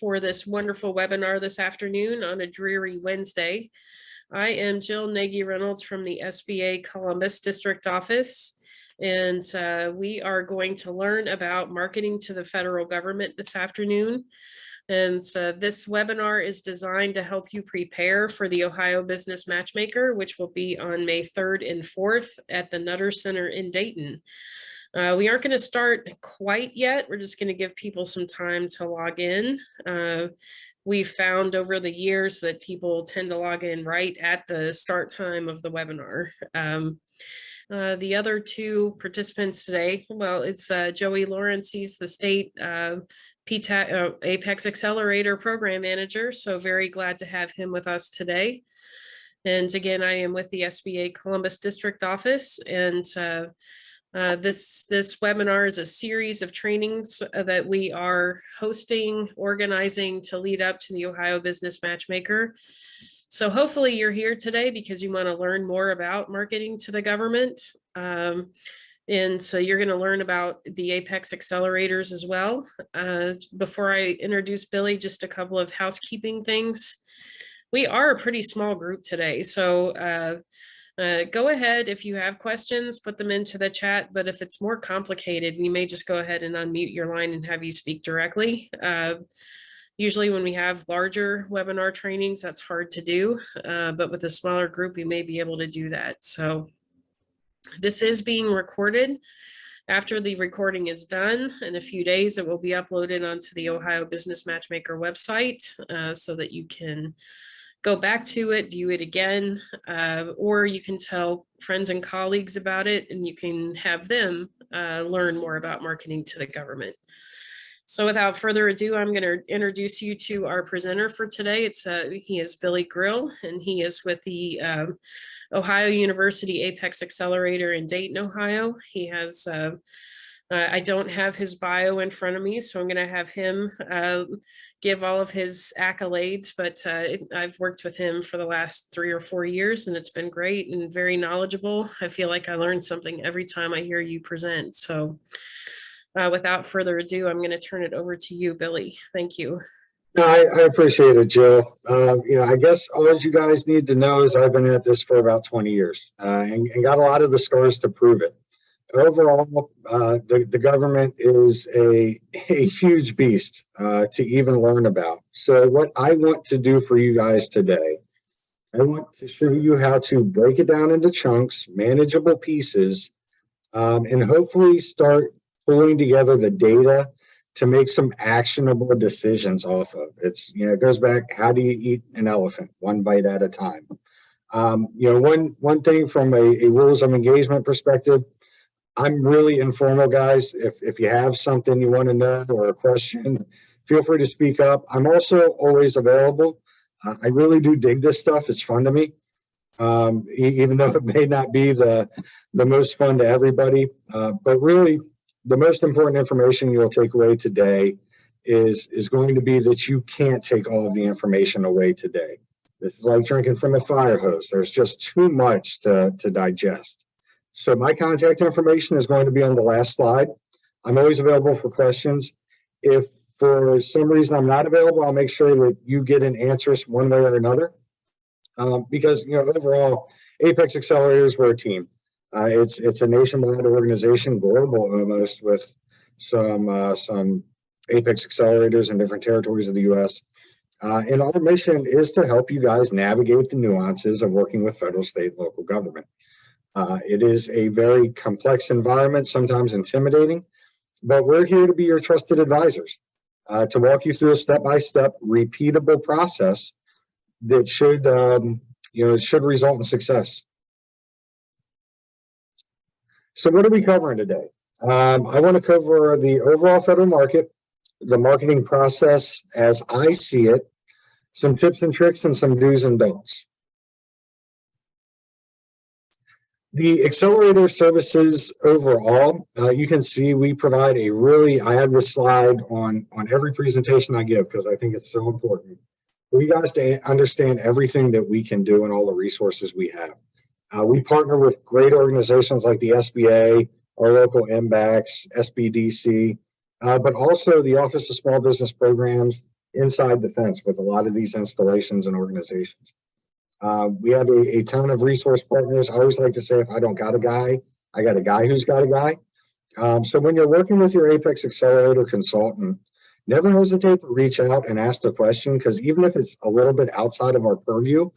for this wonderful webinar this afternoon on a dreary Wednesday. I am Jill Nagy Reynolds from the SBA Columbus District Office, and we are going to learn about marketing to the federal government this afternoon. And so this webinar is designed to help you prepare for the Ohio Business Matchmaker, which will be on May 3rd and 4th at the Nutter Center in Dayton. We aren't going to start quite yet. We're just going to give people some time to log in. We found over the years that people tend to log in right at the start time of the webinar. The other two participants today, well, it's Joey Lawrence. He's the state Apex Accelerator Program Manager, so very glad to have him with us today. And again, I am with the SBA Columbus District Office, and this webinar is a series of trainings that we are hosting, organizing to lead up to the Ohio Business Matchmaker. So hopefully you're here today because you want to learn more about marketing to the government. And so you're going to learn about the Apex accelerators as well. Before I introduce Billy, just a couple of housekeeping things. We are a pretty small group today, so go ahead if you have questions, put them into the chat. But if it's more complicated, we may just go ahead and unmute your line and have you speak directly. Usually when we have larger webinar trainings, that's hard to do, but with a smaller group, we may be able to do that. So this is being recorded. After the recording is done, in a few days, it will be uploaded onto the Ohio Business Matchmaker website so that you can go back to it, view it again, or you can tell friends and colleagues about it, and you can have them learn more about marketing to the government. So without further ado, I'm going to introduce you to our presenter for today. He is Billy Grill, and he is with the Ohio University Apex Accelerator in Dayton, Ohio. He has, I don't have his bio in front of me, so I'm going to have him give all of his accolades, but I've worked with him for the last 3 or 4 years, and it's been great and very knowledgeable. I feel like I learn something every time I hear you present. So without further ado, I'm going to turn it over to you, Billy. Thank you. No, I appreciate it, Jill. I guess all you guys need to know is I've been at this for about 20 years and got a lot of the scars to prove it. Overall, the government is a huge beast to even learn about. So what I want to do for you guys today, I want to show you how to break it down into chunks, manageable pieces, and hopefully start pulling together the data to make some actionable decisions off of. It goes back, how do you eat an elephant? One bite at a time. One thing from a rules of engagement perspective, I'm really informal, guys. If you have something you want to know or a question, feel free to speak up. I'm also always available. I really do dig this stuff. It's fun to me, even though it may not be the most fun to everybody. But really, the most important information you'll take away today is going to be that you can't take all of the information away today. This is like drinking from a fire hose. There's just too much to digest. So my contact information is going to be on the last slide. I'm always available for questions. If for some reason I'm not available, I'll make sure that you get an answer one way or another. Because overall, Apex Accelerators, we're a team. It's a nationwide organization, global almost, with some Apex Accelerators in different territories of the U.S. And our mission is to help you guys navigate the nuances of working with federal, state, and local government. It is a very complex environment, sometimes intimidating, but we're here to be your trusted advisors, to walk you through a step-by-step, repeatable process that should result in success. So what are we covering today? I want to cover the overall federal market, the marketing process as I see it, some tips and tricks, and some do's and don'ts. The accelerator services overall, you can see we provide I have this slide on every presentation I give because I think it's so important for you guys to understand everything that we can do and all the resources we have. We partner with great organizations like the SBA, our local MBACs, SBDC, but also the Office of Small Business Programs inside the fence with a lot of these installations and organizations. We have a ton of resource partners. I always like to say, if I don't got a guy, I got a guy who's got a guy. So when you're working with your Apex Accelerator consultant, never hesitate to reach out and ask the question, because even if it's a little bit outside of our purview,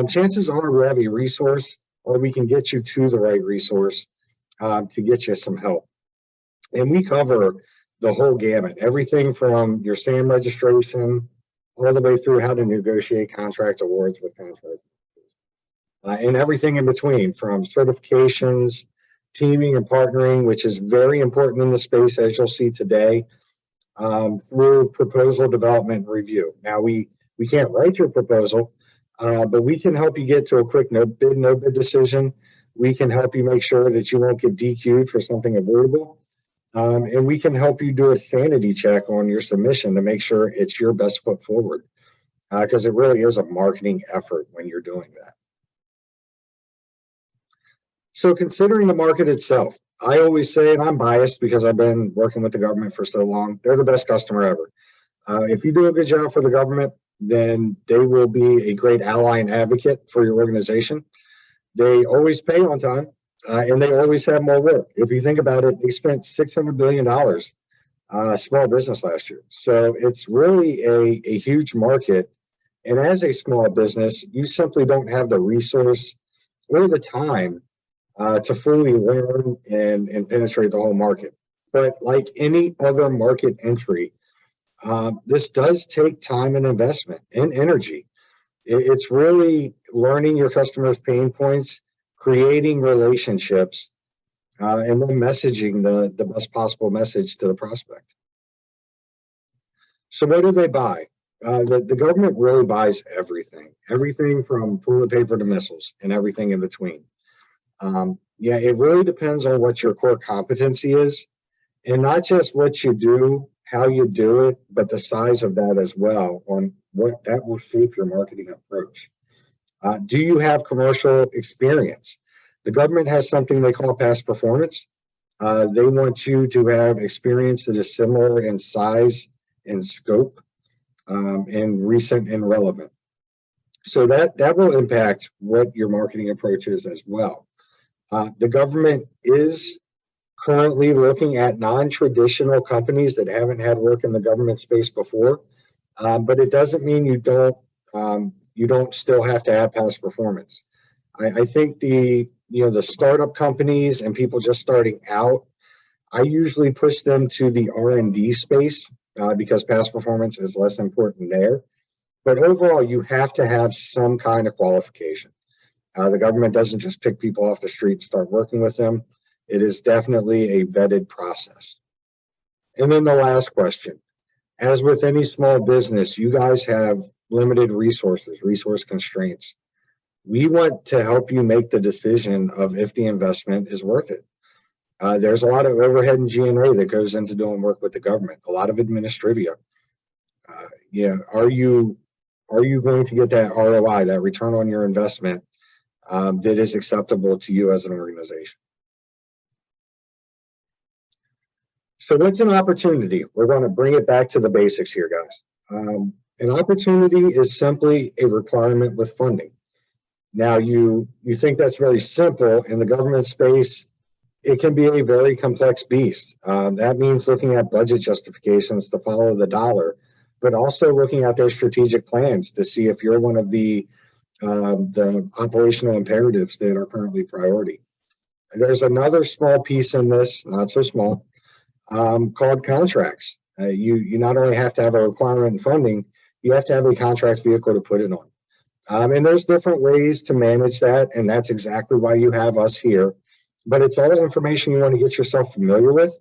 chances are we have a resource, or we can get you to the right resource to get you some help. And we cover the whole gamut, everything from your SAM registration all the way through how to negotiate contract awards with contractors, and everything in between, from certifications, teaming and partnering, which is very important in the space, as you'll see today, through proposal development and review. Now, we can't write your proposal, but we can help you get to a quick no bid decision. We can help you make sure that you won't get DQ'd for something avoidable. And we can help you do a sanity check on your submission to make sure it's your best foot forward, because it really is a marketing effort when you're doing that. So considering the market itself, I always say, and I'm biased because I've been working with the government for so long, they're the best customer ever. If you do a good job for the government, then they will be a great ally and advocate for your organization. They always pay on time. And they always have more work. If you think about it, they spent $600 billion small business last year. So it's really a huge market. And as a small business, you simply don't have the resource or the time to fully learn and penetrate the whole market. But like any other market entry, this does take time and investment and energy. It's really learning your customers' pain points, creating relationships, and then messaging the best possible message to the prospect. So what do they buy? The government really buys everything from toilet paper to missiles and everything in between. Yeah, it really depends on what your core competency is, and not just what you do, how you do it, but the size of that as well, on what that will shape your marketing approach. Do you have commercial experience? The government has something they call past performance. They want you to have experience that is similar in size and scope, and recent and relevant. So that will impact what your marketing approach is as well. The government is currently looking at non-traditional companies that haven't had work in the government space before, but it doesn't mean you don't still have to have past performance. I think the startup companies and people just starting out, I usually push them to the R&D space because past performance is less important there. But overall, you have to have some kind of qualification. The government doesn't just pick people off the street and start working with them. It is definitely a vetted process. And then the last question. As with any small business, you guys have limited resources, resource constraints. We want to help you make the decision of if the investment is worth it. There's a lot of overhead and G&A that goes into doing work with the government, a lot of administrivia. Are you going to get that ROI, that return on your investment, that is acceptable to you as an organization? So what's an opportunity? We're going to bring it back to the basics here, guys. An opportunity is simply a requirement with funding. Now, you think that's very simple. In the government space, it can be a very complex beast. That means looking at budget justifications to follow the dollar, but also looking at their strategic plans to see if you're one of the operational imperatives that are currently priority. There's another small piece in this, not so small, called contracts. You not only have to have a requirement in funding, you have to have a contract vehicle to put it on. And there's different ways to manage that, and that's exactly why you have us here. But it's all information you want to get yourself familiar with,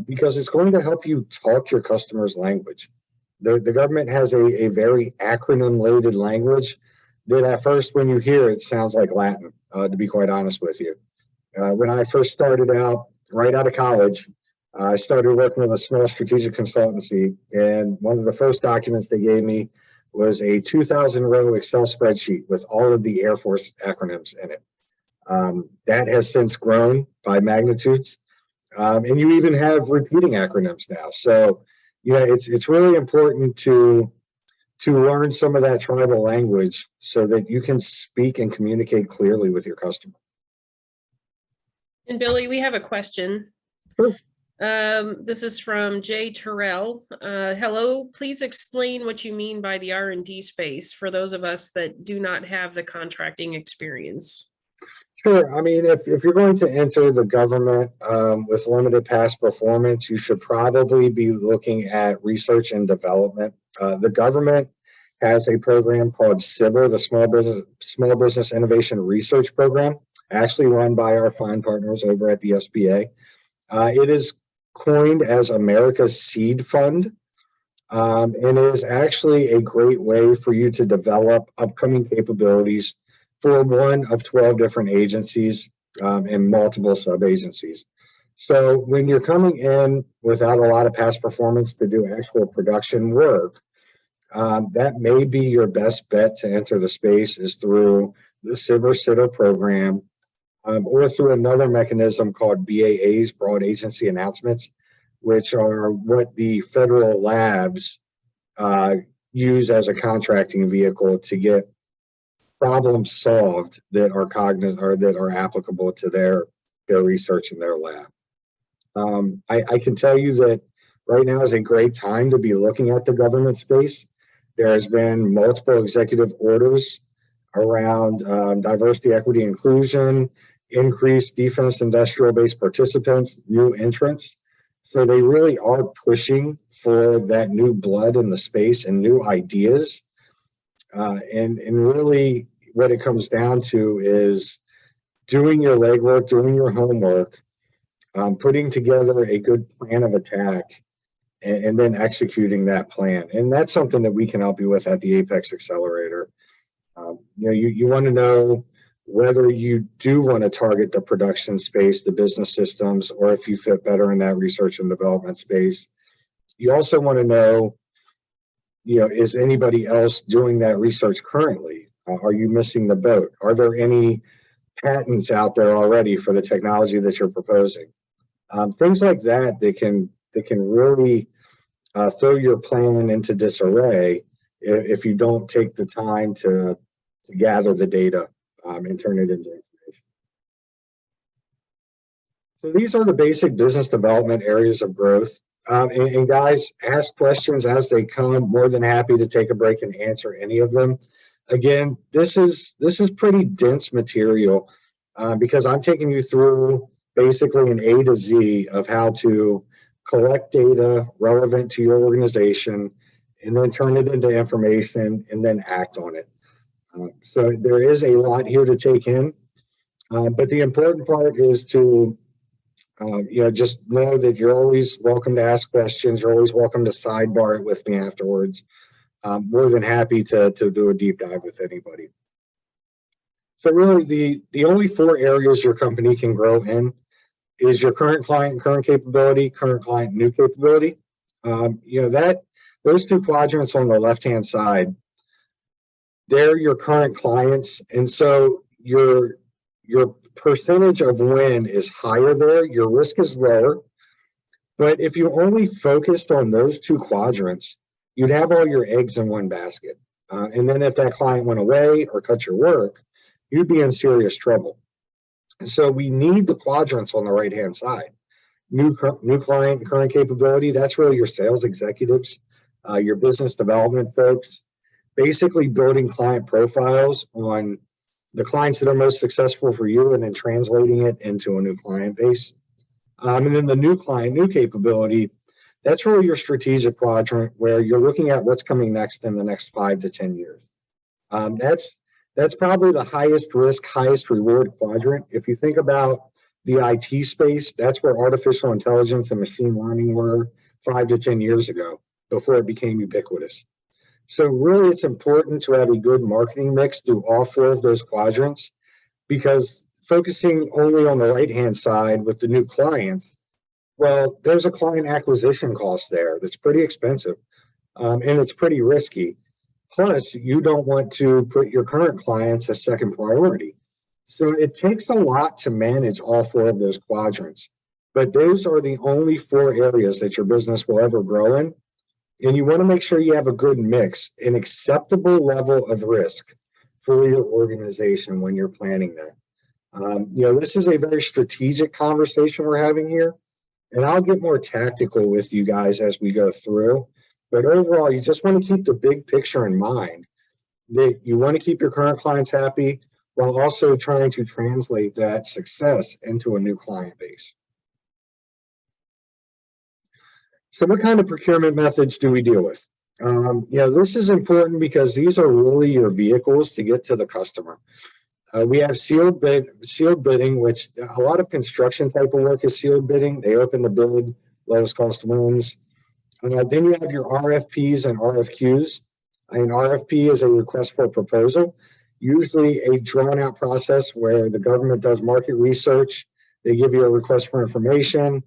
because it's going to help you talk your customer's language. The government has a very acronym-laden language that at first when you hear it sounds like Latin, to be quite honest with you. When I first started out, right out of college, I started working with a small strategic consultancy, and one of the first documents they gave me was a 2,000-row Excel spreadsheet with all of the Air Force acronyms in it. That has since grown by magnitudes, and you even have repeating acronyms now. So it's really important to learn some of that tribal language so that you can speak and communicate clearly with your customer. And Billy, we have a question. Sure. This is from Jay Terrell. Hello, please explain what you mean by the R&D space for those of us that do not have the contracting experience. Sure. I mean, if you're going to enter the government with limited past performance, you should probably be looking at research and development. The government has a program called SBIR, the Small Business Innovation Research Program, actually run by our fine partners over at the SBA. It is coined as America's Seed Fund, and it is actually a great way for you to develop upcoming capabilities for one of 12 different agencies and multiple sub-agencies. So when you're coming in without a lot of past performance to do actual production work, that may be your best bet to enter the space is through the SBIR program or through another mechanism called BAAs, Broad Agency Announcements, which are what the federal labs use as a contracting vehicle to get problems solved that are cognizant or that are applicable to their research in their lab. I can tell you that right now is a great time to be looking at the government space. There has been multiple executive orders around diversity, equity, inclusion, increased defense industrial-based participants, new entrants. So they really are pushing for that new blood in the space and new ideas. And really what it comes down to is doing your legwork, doing your homework, putting together a good plan of attack, and then executing that plan. And that's something that we can help you with at the Apex Accelerator. You want to know whether you do want to target the production space, the business systems, or if you fit better in that research and development space. You also want to know, is anybody else doing that research currently? Are you missing the boat? Are there any patents out there already for the technology that you're proposing? Things like that can really throw your plan into disarray if you don't take the time to gather the data and turn it into information. So these are the basic business development areas of growth. And guys, ask questions as they come. More than happy to take a break and answer any of them. Again, this is pretty dense material because I'm taking you through basically an A to Z of how to collect data relevant to your organization and then turn it into information and then act on it. So there is a lot here to take in, but the important part is to just know that you're always welcome to ask questions. You're always welcome to sidebar it with me afterwards. More than happy to do a deep dive with anybody. So really the only 4 areas your company can grow in is your current client, current capability, current client, new capability. Those 2 quadrants on the left-hand side, they're your current clients. And so your percentage of win is higher there, your risk is lower. But if you only focused on those 2 quadrants, you'd have all your eggs in one basket. And then if that client went away or cut your work, you'd be in serious trouble. And so we need the quadrants on the right-hand side. New client, current capability, that's really your sales executives, your business development folks, basically building client profiles on the clients that are most successful for you and then translating it into a new client base. And then the new client, new capability, that's really your strategic quadrant where you're looking at what's coming next in the next 5 to 10 years. That's probably the highest risk, highest reward quadrant. If you think about the IT space, that's where artificial intelligence and machine learning were 5 to 10 years ago before it became ubiquitous. So really it's important to have a good marketing mix through all 4 of those quadrants, because focusing only on the right-hand side with the new clients, well, there's a client acquisition cost there that's pretty expensive and it's pretty risky. Plus, you don't want to put your current clients as second priority. So it takes a lot to manage all 4 of those quadrants. But those are the only 4 areas that your business will ever grow in. And you want to make sure you have a good mix, an acceptable level of risk for your organization when you're planning that. This is a very strategic conversation we're having here, and I'll get more tactical with you guys as we go through. But overall, you just want to keep the big picture in mind, that you want to keep your current clients happy while also trying to translate that success into a new client base. So what kind of procurement methods do we deal with? This is important because these are really your vehicles to get to the customer. We have sealed bidding, which a lot of construction type of work is sealed bidding. They open the bid, lowest cost wins. Then you have your RFPs and RFQs. An RFP is a request for a proposal, usually a drawn out process where the government does market research. They give you a request for information.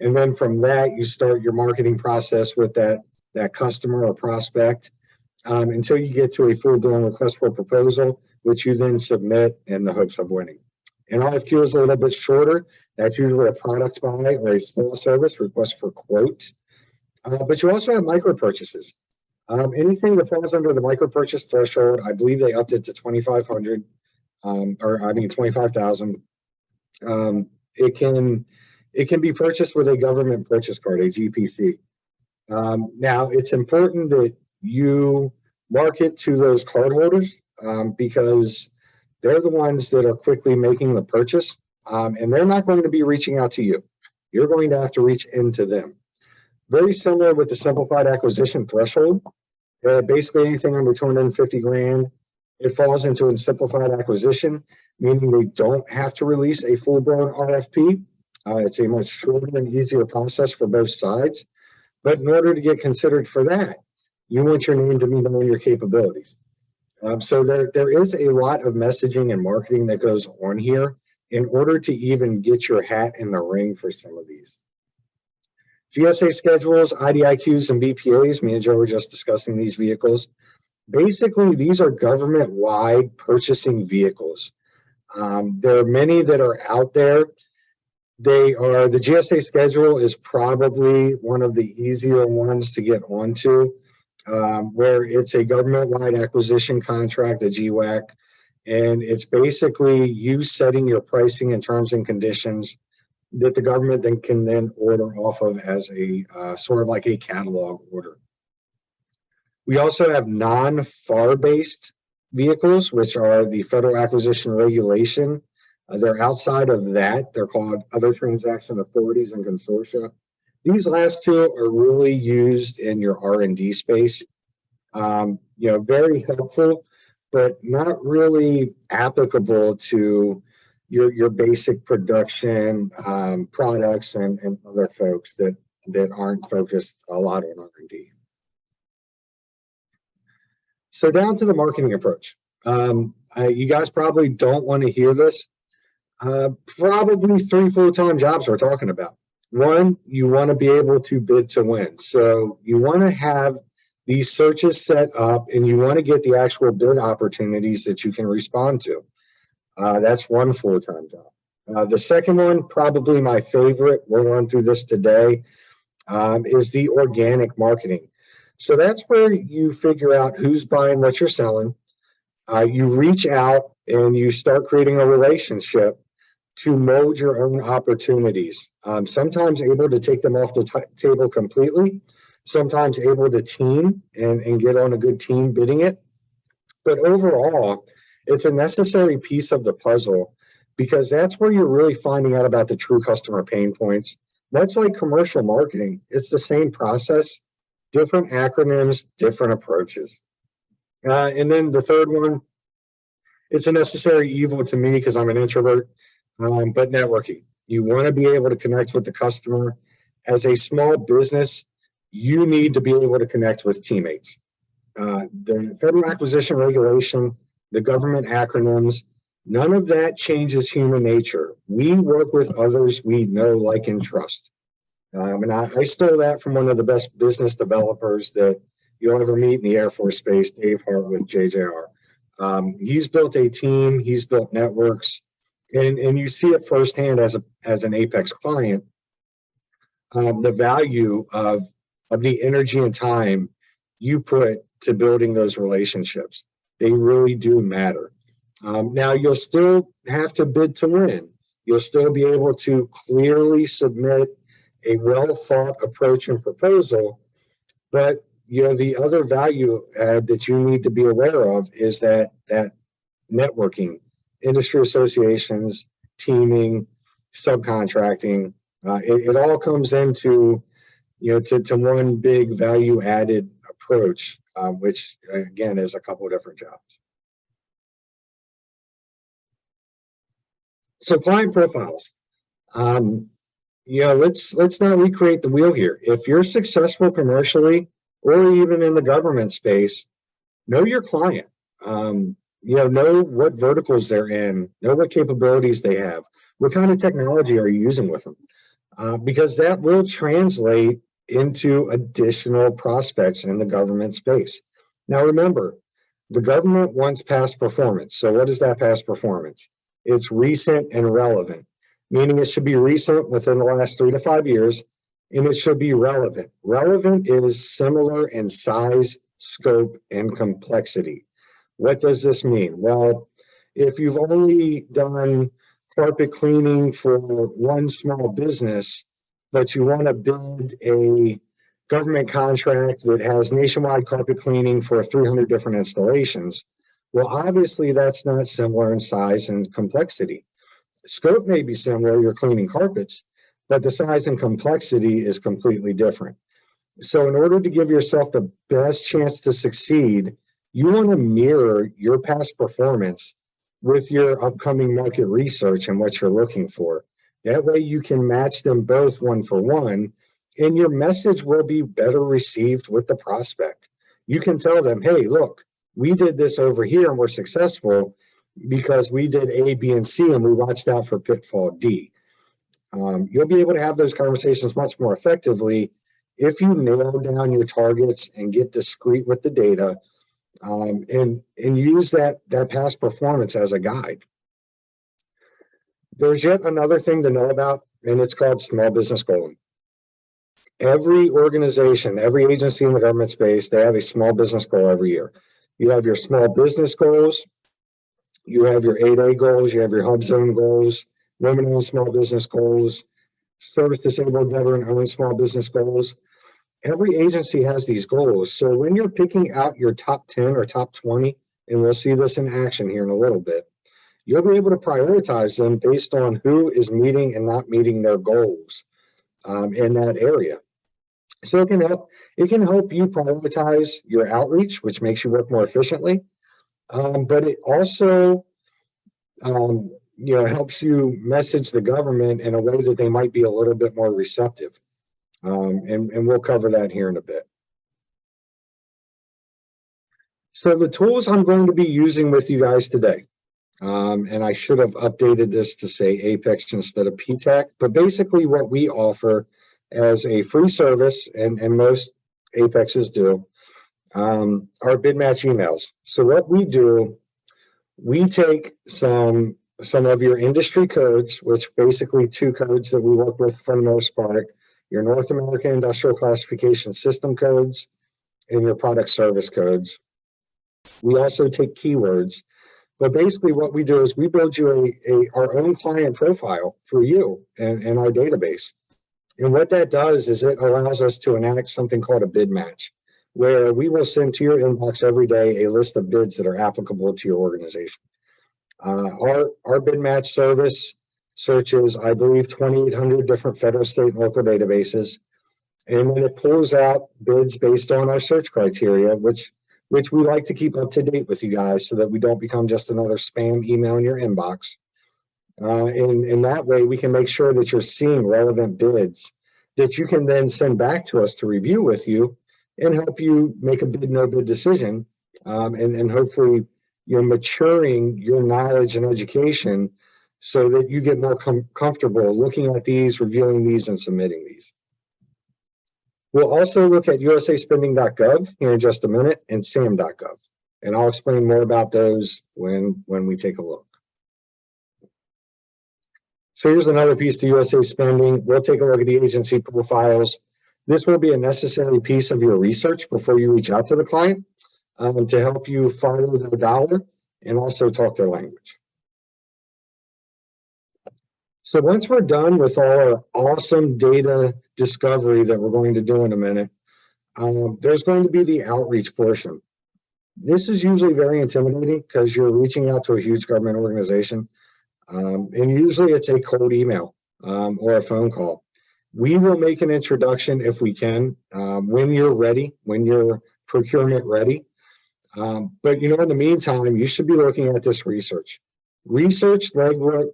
And then from that, you start your marketing process with that customer or prospect until you get to a full-blown request for a proposal, which you then submit in the hopes of winning. An RFQ is a little bit shorter. That's usually a product buy or a small service request for quote. But you also have micro purchases. Anything that falls under the micro purchase threshold, I believe they upped it to 2,500, 25,000. It can be purchased with a government purchase card, a GPC. Now, it's important that you market to those cardholders because they're the ones that are quickly making the purchase, and they're not going to be reaching out to you. You're going to have to reach into them. Very similar with the simplified acquisition threshold. Basically, anything under 250 grand, it falls into a simplified acquisition, meaning they don't have to release a full-blown RFP. It's a much shorter and easier process for both sides. But in order to get considered for that, you want your name to be known, your capabilities. So there is a lot of messaging and marketing that goes on here in order to even get your hat in the ring for some of these. GSA schedules, IDIQs, and BPAs, me and Joe were just discussing these vehicles. Basically, these are government-wide purchasing vehicles. There are many that are out there. The GSA schedule is probably one of the easier ones to get onto, where it's a government-wide acquisition contract, a GWAC, and it's basically you setting your pricing and terms and conditions that the government can then order off of as a sort of like a catalog order. We also have non-FAR-based vehicles, which are the Federal Acquisition Regulation. They're outside of that. They're called Other Transaction Authorities and Consortia. These last two are really used in your R&D space. Very helpful, but not really applicable to your basic production products and other folks that aren't focused a lot on R&D. So down to the marketing approach. You guys probably don't want to hear this. Probably 3 full-time jobs we're talking about. One, you want to be able to bid to win. So you want to have these searches set up and you want to get the actual bid opportunities that you can respond to. That's one full-time job. The second one, probably my favorite, we'll run through this today, is the organic marketing. So that's where you figure out who's buying what you're selling. You reach out and you start creating a relationship to mold your own opportunities. Sometimes able to take them off the table completely, sometimes able to team and get on a good team bidding it. But overall, it's a necessary piece of the puzzle because that's where you're really finding out about the true customer pain points. Much like commercial marketing, it's the same process, different acronyms, different approaches. And then the third one, it's a necessary evil to me because I'm an introvert, but networking. You want to be able to connect with the customer. As a small business, you need to be able to connect with teammates. The Federal Acquisition Regulation, the government acronyms, none of that changes human nature. We work with others we know, like, and trust. And I stole that from one of the best business developers that you'll ever meet in the Air Force Space, Dave Hart with JJR. He's built a team, he's built networks, and you see it firsthand as an Apex client, the value of of the energy and time you put to building those relationships. They really do matter. Now, you'll still have to bid to win. You'll still be able to clearly submit a well-thought approach and proposal, but the other value add that you need to be aware of is that networking, industry associations, teaming, subcontracting. It all comes into to one big value added approach, which again is a couple of different jobs. So client profiles. Let's not recreate the wheel here. If you're successful commercially or even in the government space, know your client. Know what verticals they're in, know what capabilities they have, what kind of technology are you using with them, because that will translate into additional prospects in the government space. Now remember, the government wants past performance. So what is that past performance? It's recent and relevant, meaning it should be recent within the last 3 to 5 years, and it should be relevant. Relevant is similar in size, scope, and complexity. What does this mean? Well, if you've only done carpet cleaning for one small business, but you want to build a government contract that has nationwide carpet cleaning for 300 different installations, well, obviously that's not similar in size and complexity. Scope may be similar, you're cleaning carpets, but the size and complexity is completely different. So in order to give yourself the best chance to succeed, you want to mirror your past performance with your upcoming market research and what you're looking for. That way you can match them both one for one, and your message will be better received with the prospect. You can tell them, hey, look, we did this over here and we're successful because we did A, B, and C, and we watched out for pitfall D. You'll be able to have those conversations much more effectively if you nail down your targets and get discreet with the data, and use that past performance as a guide. There's yet another thing to know about, and it's called small business goaling. Every organization, every agency in the government space, they have a small business goal every year. You have your small business goals, you have your 8A goals, you have your hub zone goals, women-owned small business goals, service-disabled veteran-owned small business goals. Every agency has these goals. So when you're picking out your top 10 or top 20, and we'll see this in action here in a little bit, you'll be able to prioritize them based on who is meeting and not meeting their goals in that area. So it can help you prioritize your outreach, which makes you work more efficiently. But it also helps you message the government in a way that they might be a little bit more receptive. And we'll cover that here in a bit. So the tools I'm going to be using with you guys today, and I should have updated this to say Apex instead of PTAC, but basically what we offer as a free service, and most Apexes do, are bid match emails. So what we do, we take some of your industry codes, which basically 2 codes that we work with for the most part, your North American Industrial Classification System codes and your product service codes. We also take keywords, but basically what we do is we build you our own client profile for you and our database. And what that does is it allows us to enact something called a bid match, where we will send to your inbox every day a list of bids that are applicable to your organization. Our bid match service searches, I believe, 2,800 different federal, state, and local databases. And then it pulls out bids based on our search criteria, which we like to keep up to date with you guys so that we don't become just another spam email in your inbox. And that way we can make sure that you're seeing relevant bids that you can then send back to us to review with you and help you make a bid, no bid decision. And hopefully you're maturing your knowledge and education so that you get more comfortable looking at these, reviewing these, and submitting these. We'll also look at usaspending.gov here in just a minute and sam.gov. And I'll explain more about those when we take a look. So here's another piece to USA Spending. We'll take a look at the agency profiles. This will be a necessary piece of your research before you reach out to the client to help you follow their dollar and also talk their language. So once we're done with all our awesome data discovery that we're going to do in a minute, there's going to be the outreach portion. This is usually very intimidating because you're reaching out to a huge government organization, and usually it's a cold email or a phone call. We will make an introduction if we can, when you're ready, when you're procurement ready. But in the meantime, you should be looking at this research, legwork,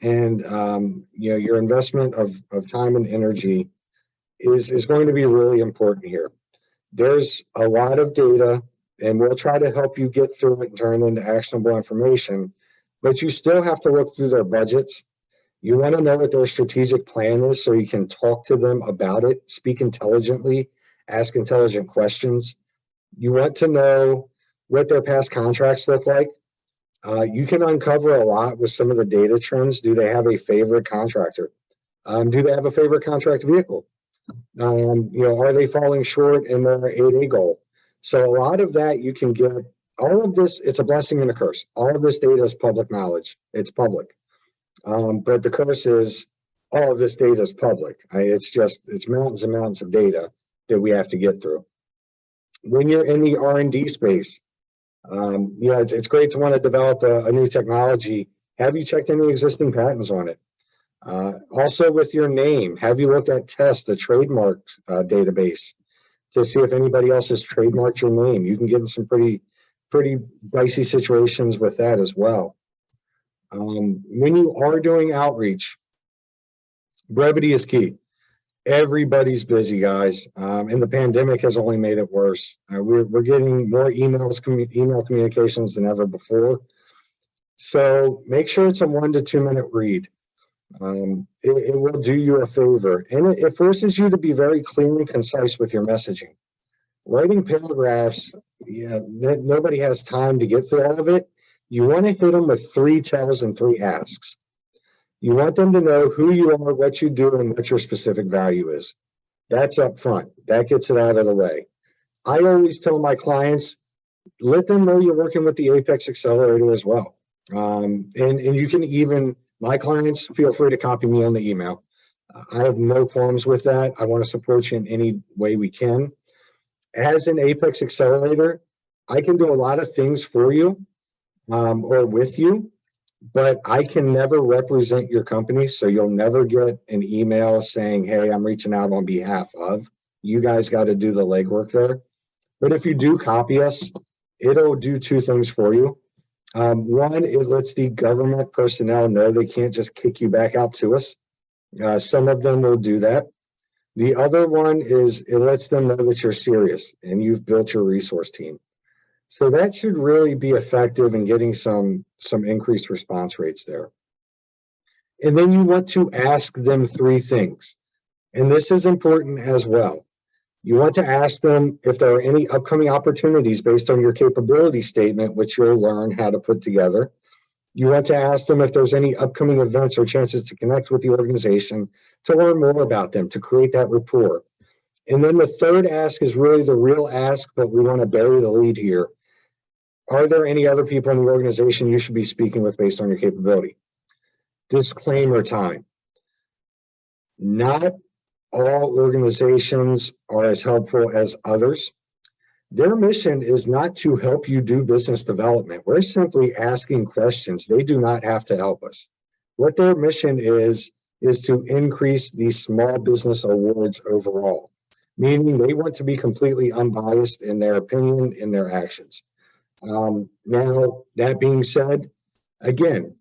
and your investment of time and energy is going to be really important here. There's a lot of data, and we'll try to help you get through it and turn it into actionable information, but you still have to look through their budgets. You want to know what their strategic plan is so you can talk to them about it, speak intelligently, ask intelligent questions. You want to know what their past contracts look like. You can uncover a lot with some of the data trends. Do they have a favorite contractor? Do they have a favorite contract vehicle? Are they falling short in their 8A goal? So a lot of that you can get. All of this, it's a blessing and a curse. All of this data is public knowledge. It's public. But the curse is all of this data is public. It's mountains and mountains of data that we have to get through. When you're in the R&D space, it's great to want to develop a new technology. Have you checked any existing patents on it? Also with your name, have you looked at TEST, the trademark database, to see if anybody else has trademarked your name? You can get in some pretty dicey situations with that as well. When you are doing outreach, brevity is key. Everybody's busy, guys, and the pandemic has only made it worse. We're getting more email communications than ever before. So make sure it's a 1 to 2 minute read. It will do you a favor, and it forces you to be very clear and concise with your messaging. Writing paragraphs, nobody has time to get through all of it. You want to hit them with 3 tells and 3 asks. You want them to know who you are, what you do, and what your specific value is. That's up front. That gets it out of the way. I always tell my clients, let them know you're working with the Apex Accelerator as well. And you can even, my clients, feel free to copy me on the email. I have no qualms with that. I want to support you in any way we can. As an Apex Accelerator, I can do a lot of things for you or with you, but I can never represent your company. So you'll never get an email saying, hey, I'm reaching out on behalf of. You guys got to do the legwork there. But if you do copy us, it'll do 2 things for you. One, it lets the government personnel know they can't just kick you back out to us. Some of them will do that. The other one is it lets them know that you're serious and you've built your resource team. So that should really be effective in getting some increased response rates there. And then you want to ask them 3 things. And this is important as well. You want to ask them if there are any upcoming opportunities based on your capability statement, which you'll learn how to put together. You want to ask them if there's any upcoming events or chances to connect with the organization, to learn more about them, to create that rapport. And then the 3rd ask is really the real ask, but we want to bury the lead here. Are there any other people in the organization you should be speaking with based on your capability? Disclaimer time. Not all organizations are as helpful as others. Their mission is not to help you do business development. We're simply asking questions. They do not have to help us. What their mission is to increase the small business awards overall, meaning they want to be completely unbiased in their opinion, in their actions. Now, that being said, again,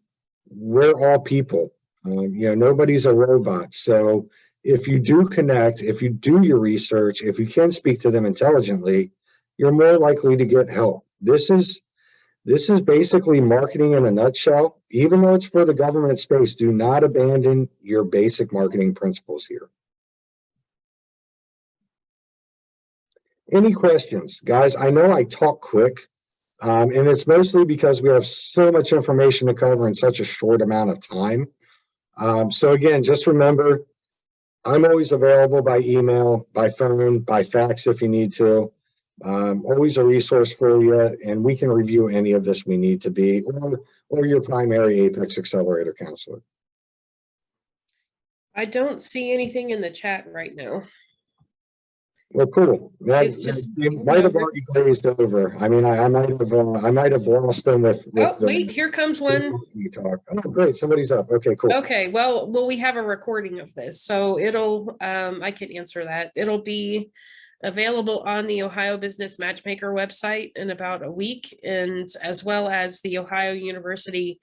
we're all people. Nobody's a robot. So if you do connect, if you do your research, if you can speak to them intelligently, you're more likely to get help. This is basically marketing in a nutshell. Even though it's for the government space, do not abandon your basic marketing principles here. Any questions? Guys, I know I talk quick, and it's mostly because we have so much information to cover in such a short amount of time. So again, just remember, I'm always available by email, by phone, by fax if you need to. Always a resource for you, and we can review any of this we need to be, or your primary Apex Accelerator counselor. I don't see anything in the chat right now. Well, cool. It's just, They might have already glazed over. I mean, I might have lost them with Oh, the wait, here comes one. talk. Oh, great, somebody's up. Okay, cool. Okay, well, we have a recording of this, so it'll, I can answer that. It'll be available on the Ohio Business Matchmaker website in about a week, and as well as the Ohio University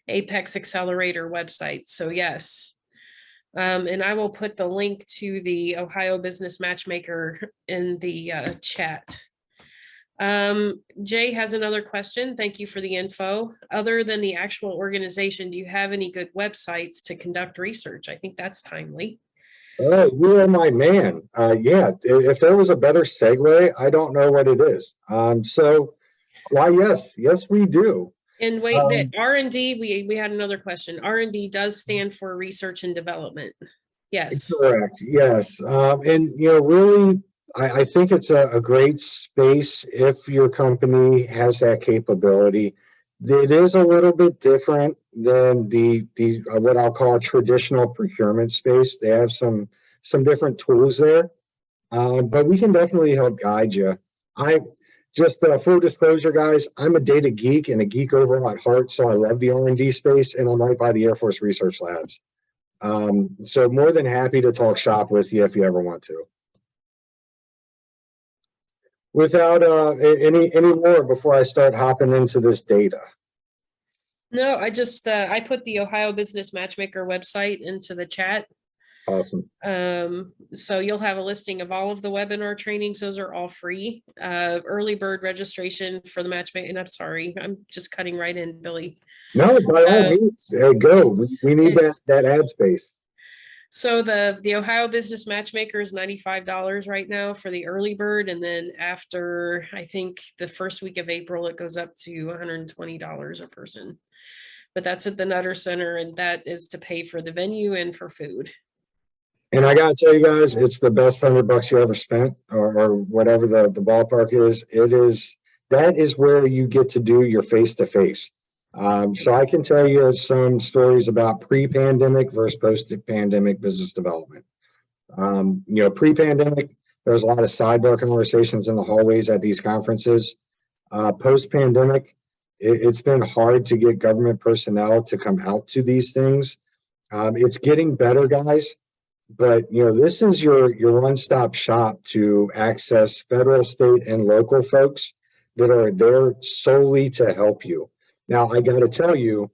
Apex Accelerator website. So yes. And I will put the link to the Ohio Business Matchmaker in the chat. Jay has another question. Thank you for the info. Other than the actual organization, do you have any good websites to conduct research? I think that's timely. Oh, you are my man. Yeah, if there was a better segue, I don't know what it is. So why, yes, we do. And wait, the R&D, we had another question. R&D does stand for research and development. Yes. Correct. Yes. And really, I think it's a great space if your company has that capability. It is a little bit different than the what I'll call traditional procurement space. They have some different tools there, but we can definitely help guide you. Just full disclosure, guys, I'm a data geek and a geek overall at heart, so I love the R&D space, and I'm right by the Air Force Research Labs. So more than happy to talk shop with you if you ever want to. Without any more before I start hopping into this data. No, I just I put the Ohio Business Matchmaker website into the chat. Awesome. So you'll have a listing of all of the webinar trainings. Those are all free. Early bird registration for the matchmaking. I'm sorry, I'm just cutting right in, Billy. No, by all means, go. We need that ad space. So the Ohio Business Matchmaker is $95 right now for the early bird, and then after I think the first week of April, it goes up to $120 a person. But that's at the Nutter Center, and that is to pay for the venue and for food. And I gotta tell you guys, it's the best $100 you ever spent, or whatever the ballpark is. That is where you get to do your face-to-face. So I can tell you some stories about pre-pandemic versus post-pandemic business development. Pre-pandemic, there was a lot of sidebar conversations in the hallways at these conferences. Post-pandemic, it's been hard to get government personnel to come out to these things. It's getting better, guys. But, this is your one-stop shop to access federal, state, and local folks that are there solely to help you. Now, I got to tell you,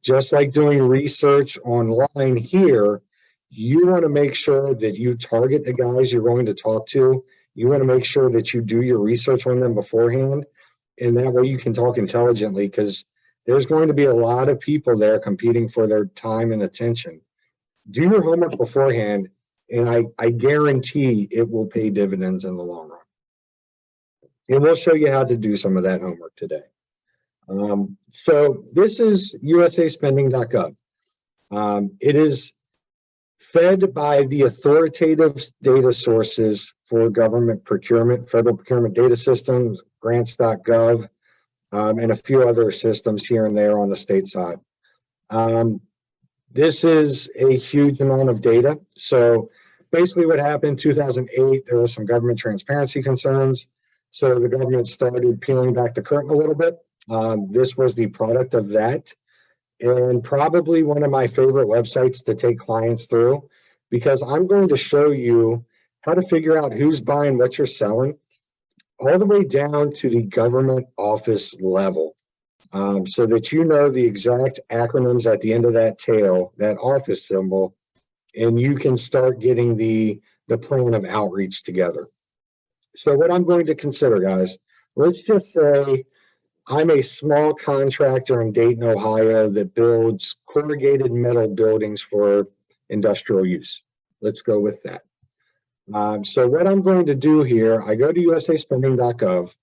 just like doing research online here, you want to make sure that you target the guys you're going to talk to. You want to make sure that you do your research on them beforehand. And that way you can talk intelligently, because there's going to be a lot of people there competing for their time and attention. Do your homework beforehand, and I guarantee it will pay dividends in the long run. And we'll show you how to do some of that homework today. So this is usaspending.gov. It is fed by the authoritative data sources for government procurement, federal procurement data systems, grants.gov, and a few other systems here and there on the state side. This is a huge amount of data. So basically what happened in 2008, there was some government transparency concerns. So the government started peeling back the curtain a little bit. This was the product of that. And probably one of my favorite websites to take clients through, because I'm going to show you how to figure out who's buying what you're selling, all the way down to the government office level. So that you know the exact acronyms at the end of that tail, that office symbol, and you can start getting the plan of outreach together. So what I'm going to consider, guys, let's just say I'm a small contractor in Dayton, Ohio that builds corrugated metal buildings for industrial use. Let's go with that. So what I'm going to do here, I go to usaspending.gov.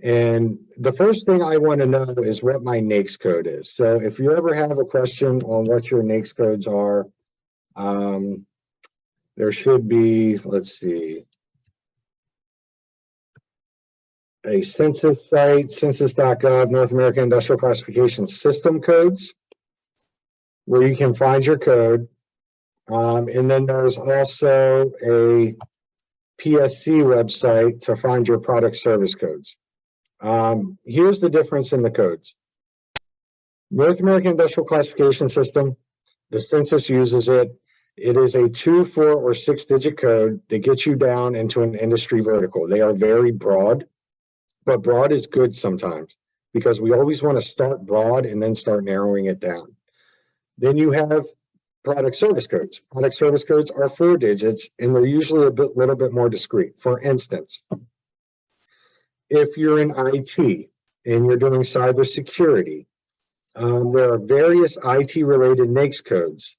And the first thing I want to know is what my NAICS code is. So if you ever have a question on what your NAICS codes are, there should be, let's see, a census site, census.gov, North American Industrial Classification System codes, where you can find your code. And then there's also a PSC website to find your product service codes. Here's the difference in the codes. North American Industrial Classification System, the census uses it. It is a 2, 4, or 6-digit code that gets you down into an industry vertical. They are very broad, but broad is good sometimes because we always want to start broad and then start narrowing it down. Then you have product service codes. Product service codes are 4 digits and they're usually little bit more discrete. For instance, if you're in IT and you're doing cybersecurity, there are various IT related NAICS codes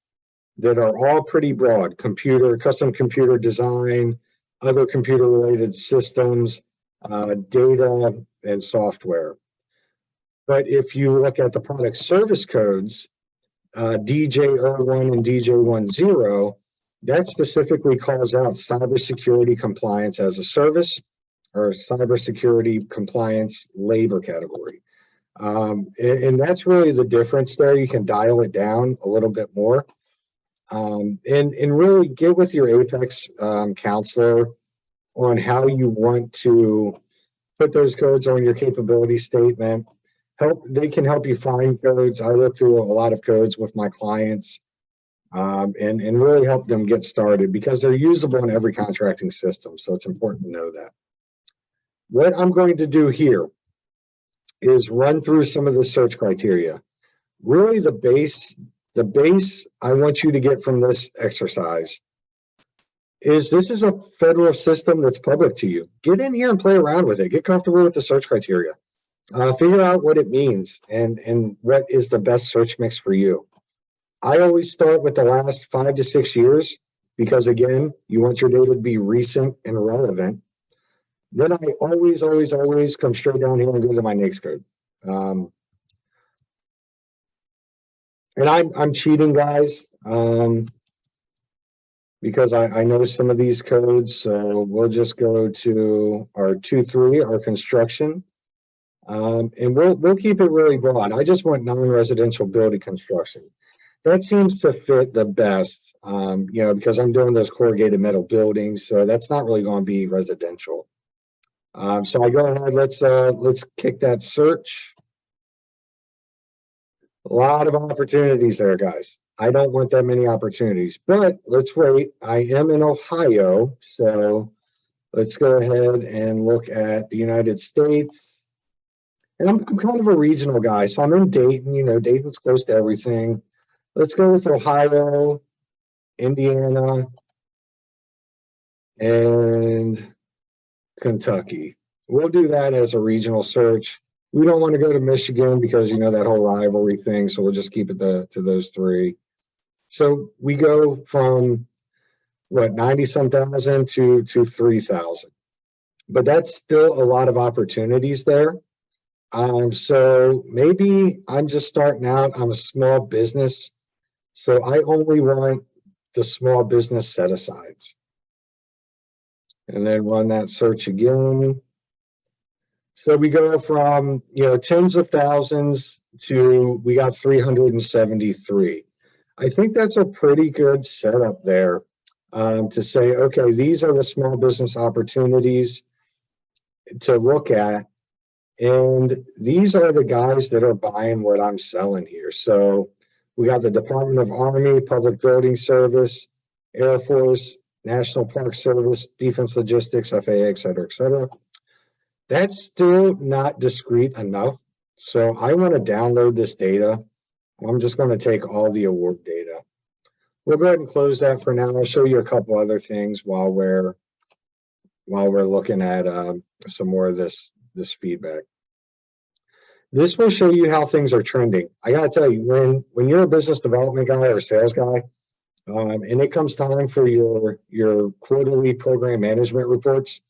that are all pretty broad: custom computer design, other computer related systems, data and software. But if you look at the product service codes, DJ01 and DJ10, that specifically calls out cybersecurity compliance as a service or cybersecurity compliance labor category. And that's really the difference there. You can dial it down a little bit more. And really get with your Apex counselor on how you want to put those codes on your capability statement. They can help you find codes. I look through a lot of codes with my clients and really help them get started because they're usable in every contracting system. So it's important to know that. What I'm going to do here is run through some of the search criteria. Really the base I want you to get from this exercise is this is a federal system that's public to you. Get in here and play around with it. Get comfortable with the search criteria. Figure out what it means and what is the best search mix for you. I always start with the last 5 to 6 years because, again, you want your data to be recent and relevant. Then I always come straight down here and go to my NAICS code. And I'm cheating, guys, because I know some of these codes. So we'll just go to our 2.3, our construction. And we'll keep it really broad. I just want non-residential building construction. That seems to fit the best, because I'm doing those corrugated metal buildings. So that's not really going to be residential. So I go ahead, let's kick that search. A lot of opportunities there, guys. I don't want that many opportunities, but let's wait. I am in Ohio, so let's go ahead and look at the United States. And I'm kind of a regional guy, so I'm in Dayton. Dayton's close to everything. Let's go with Ohio, Indiana, and Kentucky. We'll do that as a regional search. We don't want to go to Michigan because, that whole rivalry thing. So we'll just keep it to those 3. So we go from 90-some thousand to 3,000, but that's still a lot of opportunities there. So maybe I'm just starting out. I'm a small business, so I only want the small business set asides. And then run that search again. So we go from, tens of thousands to, we got 373. I think that's a pretty good setup there to say, okay, these are the small business opportunities to look at. And these are the guys that are buying what I'm selling here. So we got the Department of Army, Public Building Service, Air Force, National Park Service, Defense Logistics, FAA, et cetera, et cetera. That's still not discrete enough. So I want to download this data. I'm just going to take all the award data. We'll go ahead and close that for now. I'll show you a couple other things while we're looking at some more of this feedback. This will show you how things are trending. I got to tell you, when you're a business development guy or a sales guy, and it comes time for your quarterly program management reports,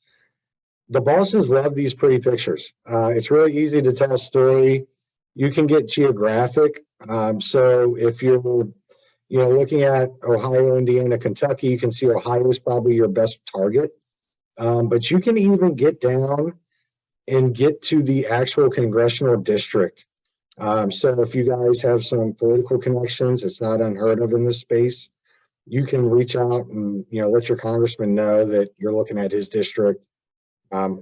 the bosses love these pretty pictures. It's really easy to tell a story. You can get geographic. So if you're You know, looking at Ohio, Indiana, Kentucky, you can see Ohio is probably your best target. But you can even get down and get to the actual congressional district. So if you guys have some political connections, it's not unheard of in this space. You can reach out and, you know, let your congressman know that you're looking at his district,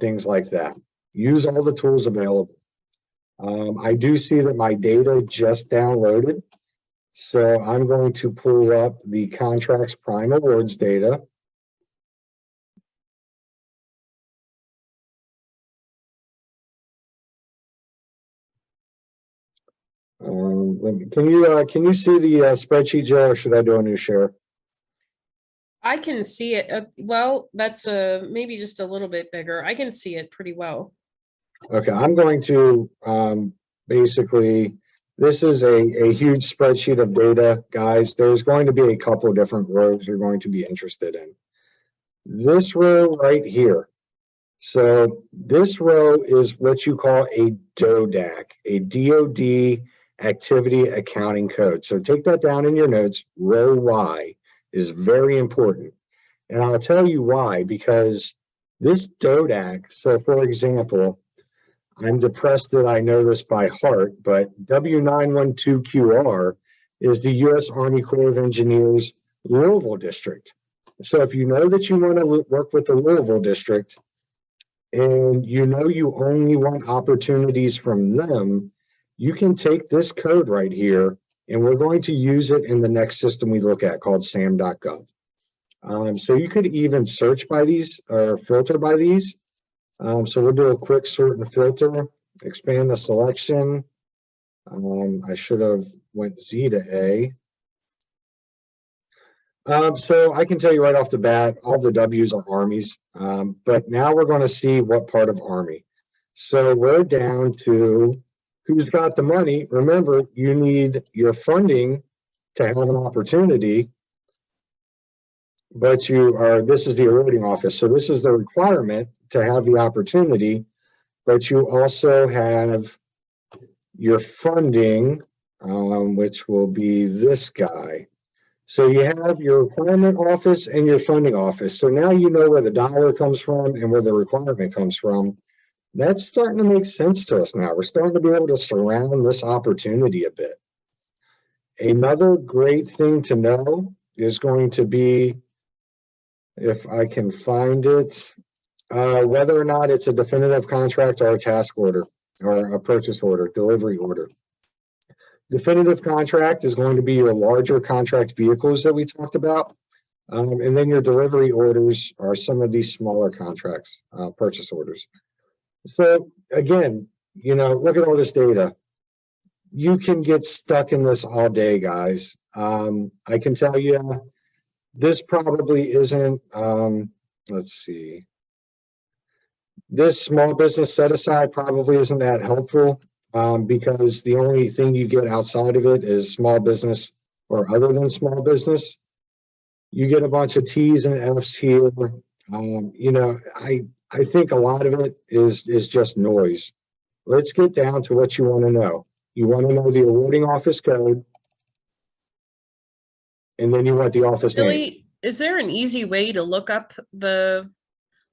things like that. Use all the tools available. I do see that my data just downloaded. So I'm going to pull up the Contracts Prime Awards data. Can you see the spreadsheet, Joe, or should I do a new share? I can see it. Well, that's maybe just a little bit bigger. I can see it pretty well. Okay, I'm going to basically, this is a huge spreadsheet of data, guys. There's going to be a couple of different rows you're going to be interested in. This row right here. So this row is what you call a DODAC, a DOD Activity Accounting Code. So take that down in your notes. Row Y is very important. And I'll tell you why, because this DODAC, so for example, I'm depressed that I know this by heart, but W912QR is the U.S. Army Corps of Engineers Louisville District. So if you know that you want to work with the Louisville District and you know you only want opportunities from them, you can take this code right here, and we're going to use it in the next system we look at called SAM.gov. So you could even search by these or filter by these. So we'll do a quick sort and filter, expand the selection. I should have went Z to A. So I can tell you right off the bat, all the W's are armies, but now we're going to see what part of Army. So we're down to who's got the money. Remember, you need your funding to have an opportunity, but this is the awarding office. So this is the requirement to have the opportunity, but you also have your funding, which will be this guy. So you have your requirement office and your funding office. So now you know where the dollar comes from and where the requirement comes from. That's starting to make sense to us now. We're starting to be able to surround this opportunity a bit. Another great thing to know is going to be, if I can find it, whether or not it's a definitive contract or a task order or a purchase order, delivery order. Definitive contract is going to be your larger contract vehicles that we talked about. And then your delivery orders are some of these smaller contracts, purchase orders. So again, you know, look at all this data. You can get stuck in this all day, guys. I can tell you, this probably isn't, let's see. This small business set aside probably isn't that helpful because the only thing you get outside of it is small business or other than small business. You get a bunch of T's and F's here. You know, I think a lot of it is just noise. Let's get down to what you want to know. You want to know the awarding office code, and then you want the office name. Billy, is there an easy way to look up the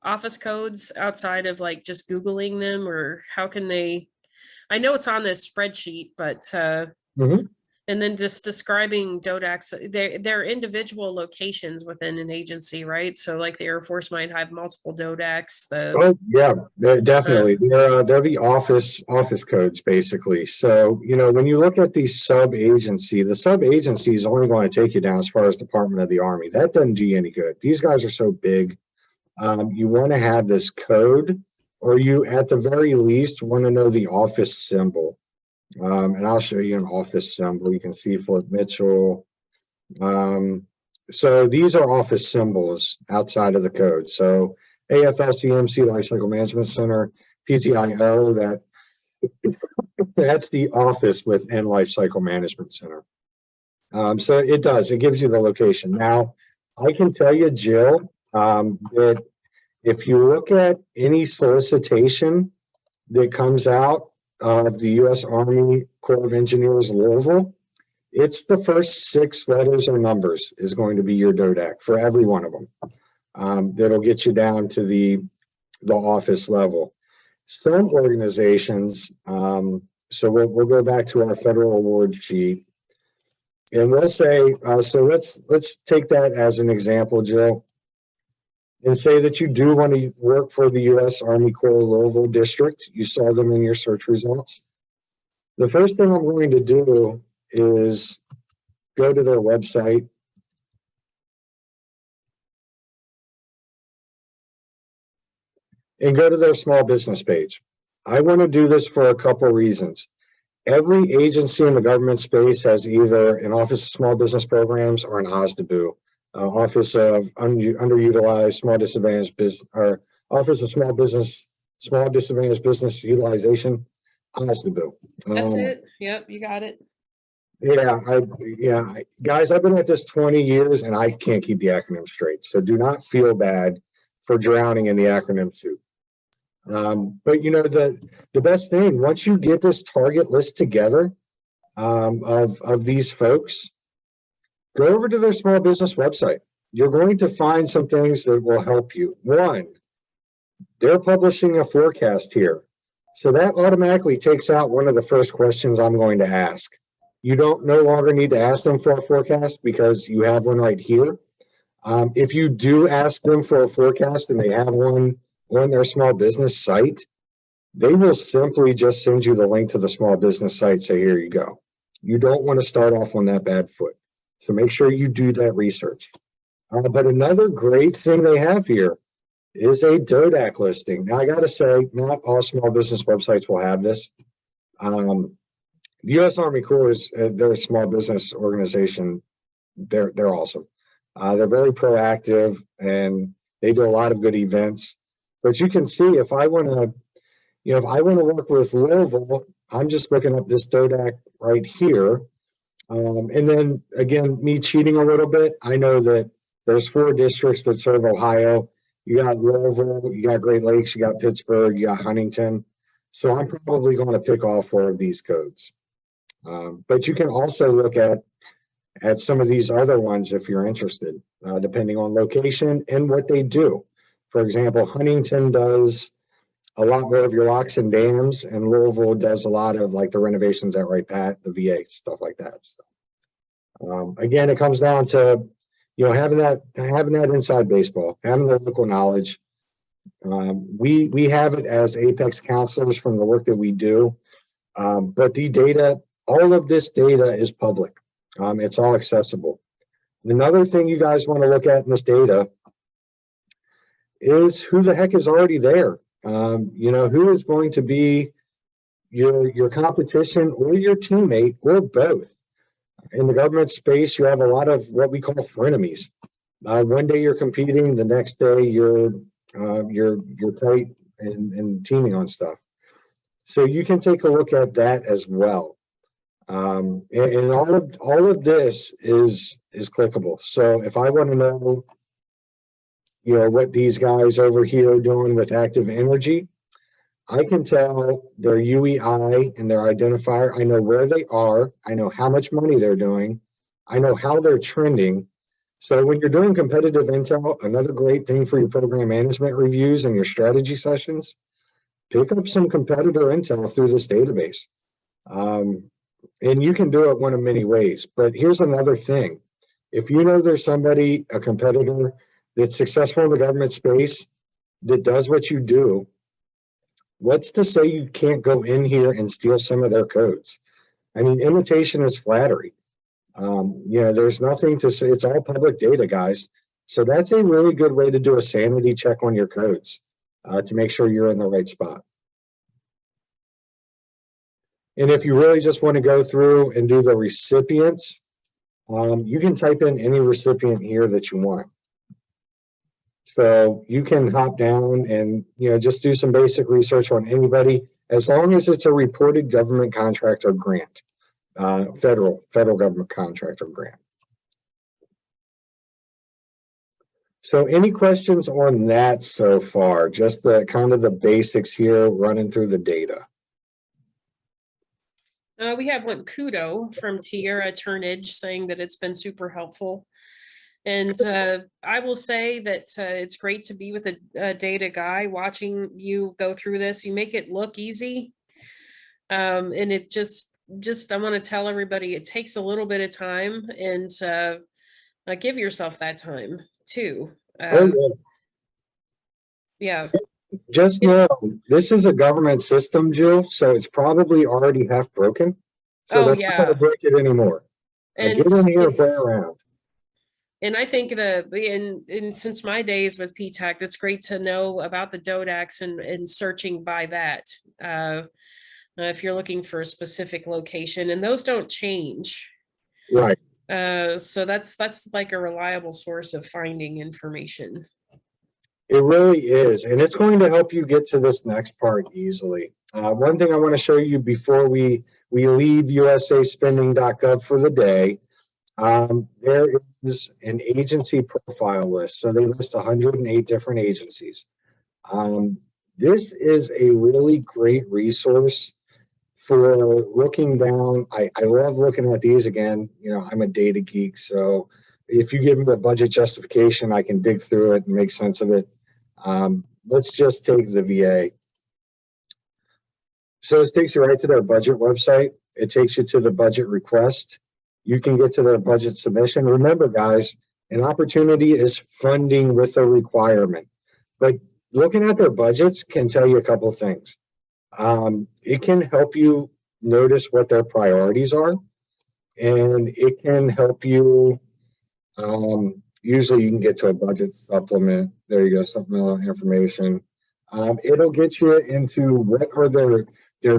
office codes outside of like just Googling them, or how can they? I know it's on this spreadsheet, but and then just describing DODACs, they're individual locations within an agency, right? So like the Air Force might have multiple DODACs. Oh yeah, definitely. They're the office codes basically. So you know, when you look at the sub agency is only going to take you down as far as Department of the Army. That doesn't do you any good. These guys are so big. You want to have this code, or you at the very least want to know the office symbol. And I'll show you an office symbol. You can see Fort Mitchell. So these are office symbols outside of the code. So AFL-CMC Lifecycle Management Center, PCIO, that's the office within Lifecycle Management Center. So it gives you the location. Now, I can tell you, Jill, that if you look at any solicitation that comes out of the U.S. Army Corps of Engineers Louisville, It's the first 6 letters or numbers is going to be your DODAC for every one of them. That'll get you down to the office level. Some organizations, so we'll go back to our federal award sheet, and we'll say, so let's take that as an example, Jill, and say that you do want to work for the U.S. Army Corps Louisville District. You saw them in your search results. The first thing I'm going to do is go to their website. And go to their small business page. I want to do this for a couple of reasons. Every agency in the government space has either an Office of Small Business Programs or an OSDBU, Office of Underutilized Small Disadvantaged Business, or Office of Small Disadvantaged Business Utilization, OSDBU. That's it. Yep, you got it. Yeah, guys, I've been at this 20 years and I can't keep the acronym straight. So do not feel bad for drowning in the acronym soup. But you know, the best thing, once you get this target list together of these folks, go over to their small business website. You're going to find some things that will help you. One, they're publishing a forecast here. So that automatically takes out one of the first questions I'm going to ask. You don't no longer need to ask them for a forecast because you have one right here. If you do ask them for a forecast and they have one on their small business site, they will simply just send you the link to the small business site, say, here you go. You don't want to start off on that bad foot. So make sure you do that research. But another great thing they have here is a DODAC listing. Now, I got to say, not all small business websites will have this. The U.S. Army Corps is their small business organization. They're awesome. They're very proactive and they do a lot of good events. But you can see if I want to, if I want to work with Louisville, I'm just looking up this DODAC right here. And then again, me cheating a little bit, I know that there's 4 districts that serve Ohio. You got Louisville, you got Great Lakes, you got Pittsburgh, you got Huntington. So I'm probably going to pick all 4 of these codes. But you can also look at some of these other ones if you're interested, depending on location and what they do. For example, Huntington does a lot more of your locks and dams, and Louisville does a lot of like the renovations at Wright Pat, the VA, stuff like that. So, again, it comes down to having that inside baseball, having the local knowledge. We have it as Apex counselors from the work that we do, but the data, all of this data is public. It's all accessible. Another thing you guys want to look at in this data is who the heck is already there. Who is going to be your competition or your teammate or both. In the government space, you have a lot of what we call frenemies. One day you're competing, the next day you're tight and teaming on stuff. So you can take a look at that as well. And all of this is clickable. So if I want to know, what these guys over here are doing with Active Energy, I can tell their UEI and their identifier. I know where they are. I know how much money they're doing. I know how they're trending. So when you're doing competitive intel, another great thing for your program management reviews and your strategy sessions, pick up some competitor intel through this database. And you can do it one of many ways. But here's another thing. If you know there's somebody, a competitor, that's successful in the government space, that does what you do, what's to say you can't go in here and steal some of their codes? I mean, imitation is flattery. There's nothing to say. It's all public data, guys. So that's a really good way to do a sanity check on your codes to make sure you're in the right spot. And if you really just want to go through and do the recipients, you can type in any recipient here that you want. So you can hop down and just do some basic research on anybody, as long as it's a reported government contract or grant, federal government contract or grant. So any questions on that so far? Just the kind of the basics here, running through the data. We have one kudo from Tierra Turnage saying that it's been super helpful. And I will say that it's great to be with a data guy watching you go through this. You make it look easy. And it just I want to tell everybody it takes a little bit of time, and give yourself that time too. Oh, Yeah. just know this is a government system, Jill, so it's probably already half broken. So Oh, they're not going to yeah. break it anymore. And Get in here and it's, play around. and I think and since my days with PTAC, it's great to know about the DODAX and searching by that. If you're looking for a specific location, and those don't change. Right. So that's like a reliable source of finding information. It really is, and it's going to help you get to this next part easily. One thing I want to show you before we leave usaspending.gov for the day, there is an agency profile list. So they list 108 different agencies. This is a really great resource for looking down. I love looking at these again. You know, I'm a data geek, so if you give me a budget justification, I can dig through it and make sense of it. Let's just take the VA. So this takes you right to their budget website. It takes you to the budget request. You can get to their budget submission. Remember, guys, an opportunity is funding with a requirement. But looking at their budgets can tell you a couple of things. It can help you notice what their priorities are, and it can help you. Usually you can get to a budget supplement. There you go, supplemental information. It'll get you into what are their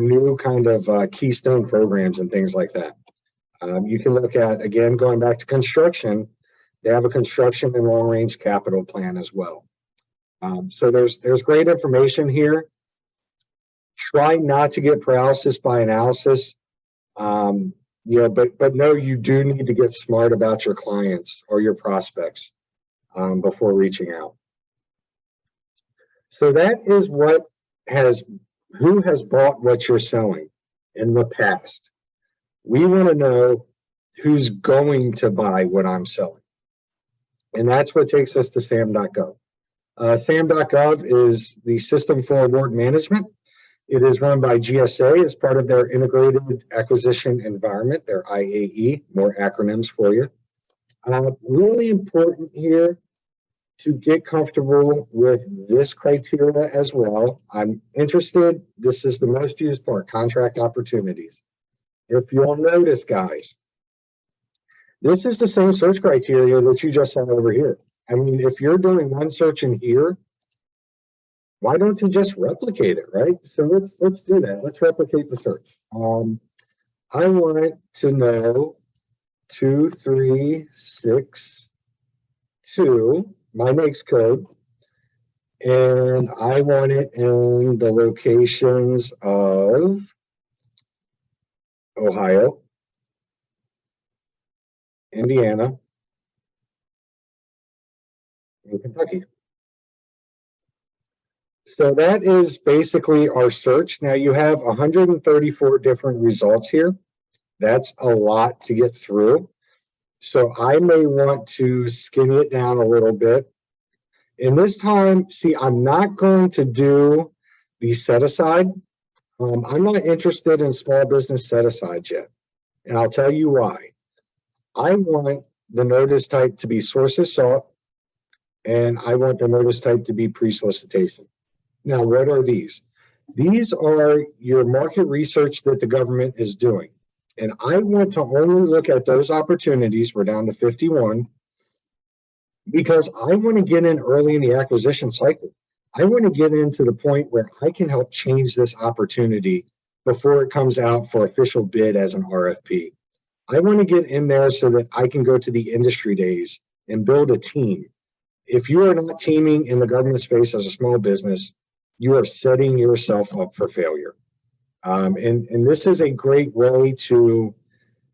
new kind of keystone programs and things like that. You can look at, again, going back to construction, they have a construction and long range capital plan as well. So there's great information here. Try not to get paralysis by analysis. You know, but no, you do need to get smart about your clients or your prospects before reaching out. So that is who has bought what you're selling in the past. We want to know who's going to buy what I'm selling. And that's what takes us to SAM.gov. SAM.gov is the System for Award Management. It is run by GSA as part of their Integrated Acquisition Environment, their IAE, more acronyms for you. Really important here to get comfortable with this criteria as well. I'm interested, this is the most used part, contract opportunities. If you'll notice, guys, this is the same search criteria that you just saw over here. I mean, if you're doing one search in here, why don't you just replicate it, right? So let's do that. Let's replicate the search. I want to know 2362, my NAICS code, and I want it in the locations of Ohio, Indiana, and Kentucky. So that is basically our search. Now you have 134 different results here. That's a lot to get through. So I may want to skinny it down a little bit. And this time, see, I'm not going to do the set aside. I'm not interested in small business set asides yet. And I'll tell you why. I want the notice type to be sources sought, and I want the notice type to be pre-solicitation. Now, what are these? These are your market research that the government is doing. And I want to only look at those opportunities, we're down to 51, because I want to get in early in the acquisition cycle. I want to get into the point where I can help change this opportunity before it comes out for official bid as an RFP. I want to get in there so that I can go to the industry days and build a team. If you are not teaming in the government space as a small business, you are setting yourself up for failure. And this is a great way to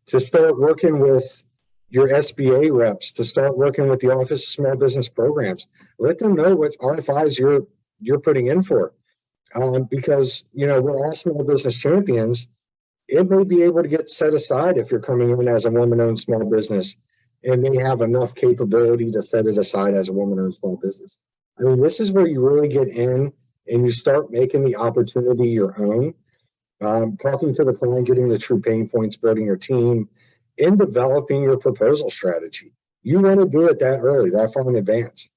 start working with your SBA reps, to start working with the Office of Small Business Programs. Let them know what RFIs you're putting in for. Because, you know, we're all small business champions, it may be able to get set aside if you're coming in as a woman-owned small business and they have enough capability to set it aside as a woman-owned small business. I mean, this is where you really get in and you start making the opportunity your own. Talking to the client, getting the true pain points, building your team, and developing your proposal strategy. You want to do it that early, that far in advance.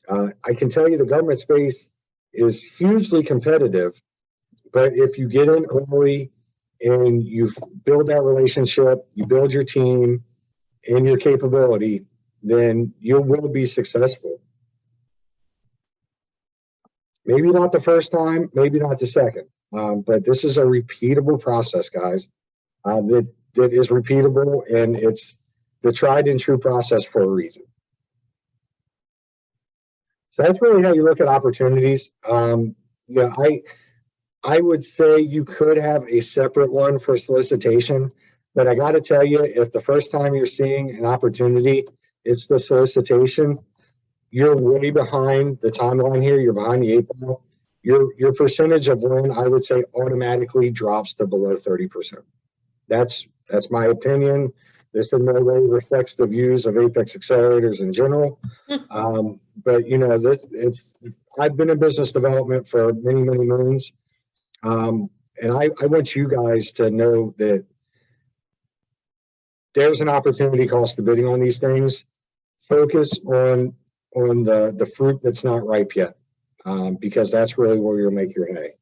I can tell you the government space is hugely competitive, but if you get in early and you build that relationship, you build your team and your capability, then you will be successful. Maybe not the first time, maybe not the second. But this is a repeatable process, guys, that is repeatable, and it's the tried and true process for a reason. So that's really how you look at opportunities. Yeah, I would say you could have a separate one for solicitation, but I got to tell you, if the first time you're seeing an opportunity, it's the solicitation, you're way behind the timeline here. You're behind the 8 ball. Your percentage of win, I would say, automatically drops to below 30%. That's my opinion. This in no way reflects the views of Apex Accelerators in general. But you know, I've been in business development for many, many moons. And I want you guys to know that there's an opportunity cost to bidding on these things. Focus on the fruit that's not ripe yet. Because that's really where you'll make your hay.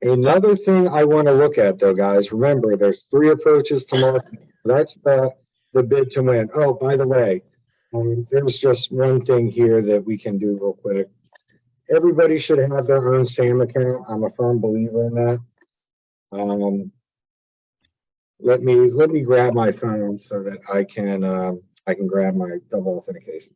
Another thing I want to look at, though, guys, remember there's 3 approaches to market. That's the bid to win. Oh, by the way, there's just one thing here that we can do real quick. Everybody should have their own SAM account. I'm a firm believer in that. Let me grab my phone so that I can grab my double authentication.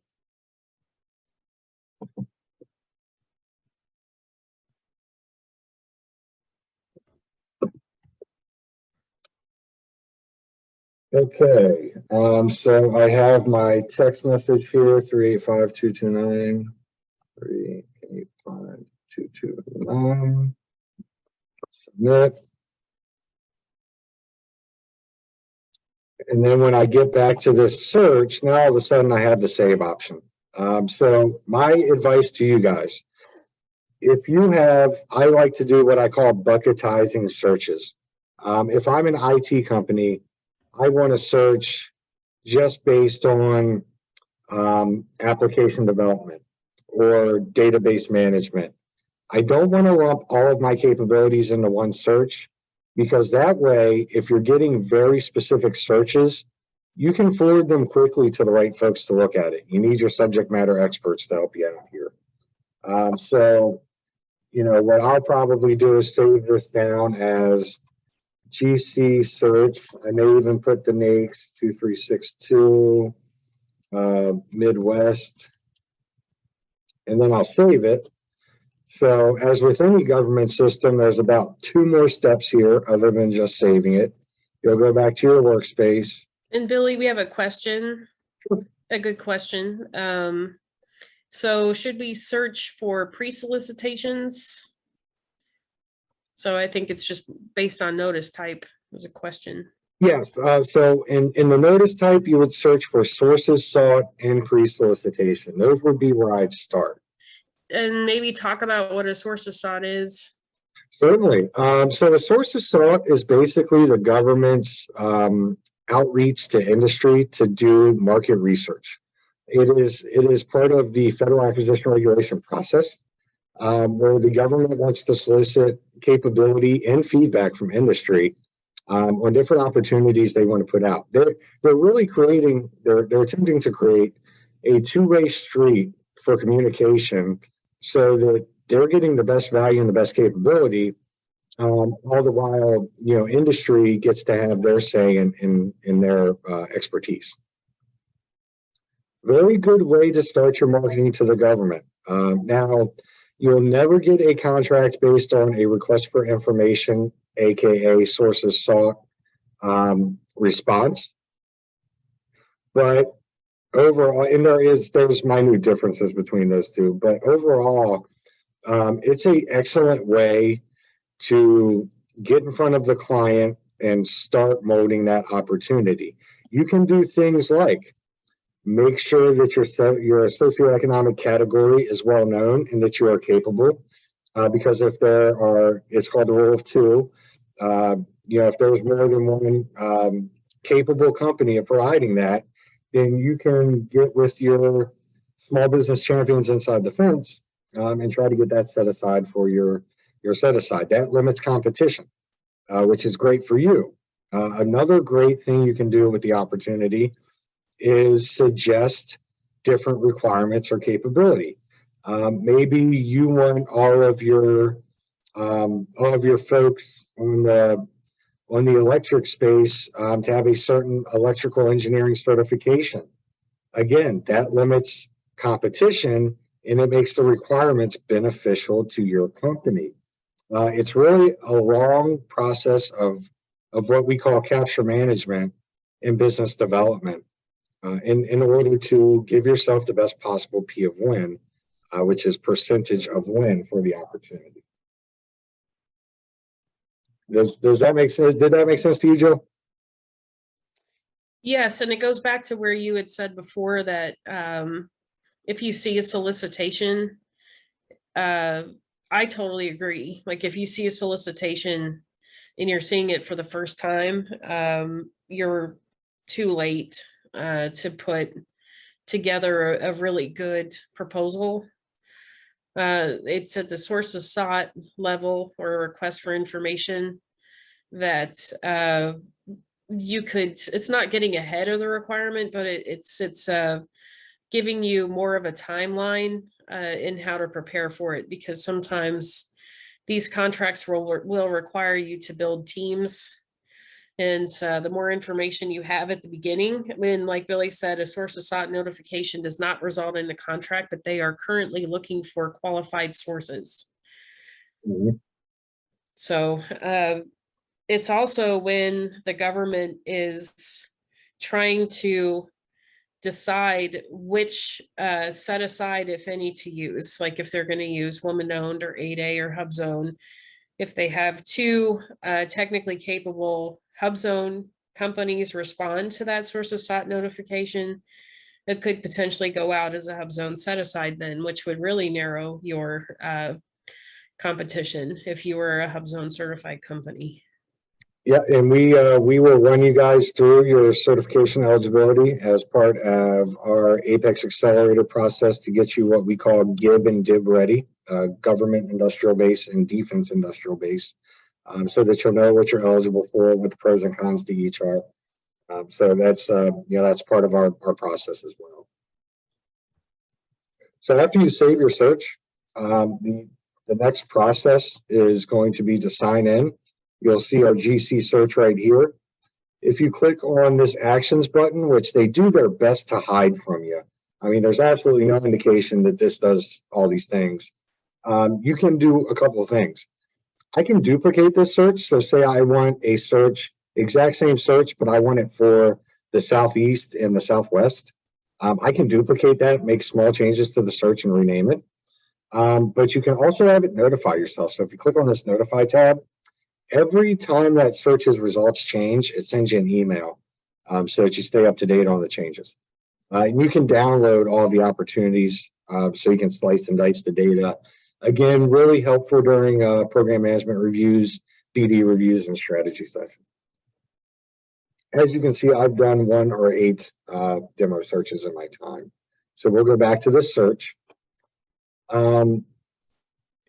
Okay, so I have my text message here, 385-229, 385-229, submit. And then when I get back to this search, now all of a sudden I have the save option. So my advice to you guys, if you have, I like to do what I call bucketizing searches. If I'm an IT company, I want to search just based on application development or database management. I don't want to lump all of my capabilities into one search, because that way, if you're getting very specific searches, you can forward them quickly to the right folks to look at it. You need your subject matter experts to help you out here. So, you know, what I'll probably do is save this down as GC search. I may even put the NAICS 2362 Midwest, and then I'll save it. So as with any government system, there's about 2 more steps here other than just saving it. You'll go back to your workspace. And Billy, we have a question, Sure. a good question. So should we search for pre-solicitations? So I think it's just based on notice type was a question. Yes, so in the notice type, you would search for sources sought and pre-solicitation. Those would be where I'd start. And maybe talk about what a source of sought is. Certainly. So a source of sought is basically the government's outreach to industry to do market research. It is part of the federal acquisition regulation process, where the government wants to solicit capability and feedback from industry on different opportunities they want to put out. They're really they're attempting to create a two-way street for communication so that they're getting the best value and the best capability, all the while, you know, industry gets to have their say in their expertise. Very good way to start your marketing to the government. Now, you'll never get a contract based on a request for information, aka sources sought response. But overall, and there's minute differences between those two, but overall, It's an excellent way to get in front of the client and start molding that opportunity. You can do things like make sure that your socioeconomic category is well known and that you are capable. Because if there are, it's called the rule of two. If there's more than one capable company of providing that, then you can get with your small business champions inside the fence and try to get that set aside for your set aside. That limits competition, which is great for you. Another great thing you can do with the opportunity is suggest different requirements or capability. Maybe you want all of your folks on the electric space to have a certain electrical engineering certification. Again, that limits competition and it makes the requirements beneficial to your company. It's really a long process of what we call capture management in business development in order to give yourself the best possible P of win, which is percentage of win for the opportunity. Does that make sense? Did that make sense to you, Joe? Yes, and it goes back to where you had said before that if you see a solicitation, I totally agree. Like if you see a solicitation and you're seeing it for the first time, you're too late to put together a really good proposal. It's at the sources sought level or request for information that you could, it's not getting ahead of the requirement, but it's giving you more of a timeline in how to prepare for it, because sometimes these contracts will require you to build teams. And the more information you have at the beginning, when, like Billy said, a sources sought notification does not result in a contract, but they are currently looking for qualified sources. Mm-hmm. So it's also when the government is trying to decide which set aside, if any, to use, like if they're going to use woman-owned or 8A or HUBZone. If they have two technically capable HUBZone companies respond to that sources sought notification, it could potentially go out as a HUBZone set aside then, which would really narrow your competition if you were a HUBZone certified company. Yeah, and we will run you guys through your certification eligibility as part of our Apex Accelerator process to get you what we call GIB and DIB ready, government industrial base and defense industrial base, so that you'll know what you're eligible for, what the pros and cons to each are. So that's that's part of our process as well. So after you save your search, the next process is going to be to sign in. You'll see our GC search right here. If you click on this actions button, which they do their best to hide from you, I mean, there's absolutely no indication that this does all these things. You can do a couple of things. I can duplicate this search. So say I want a search, exact same search, but I want it for the Southeast and the Southwest. I can duplicate that, make small changes to the search and rename it. But you can also have it notify yourself. So if you click on this notify tab, every time that search's results change, it sends you an email so that you stay up to date on the changes. And you can download all the opportunities so you can slice and dice the data. Again, really helpful during program management reviews, BD reviews, and strategy sessions. As you can see, I've done 1 or 8 demo searches in my time. So we'll go back to the search. And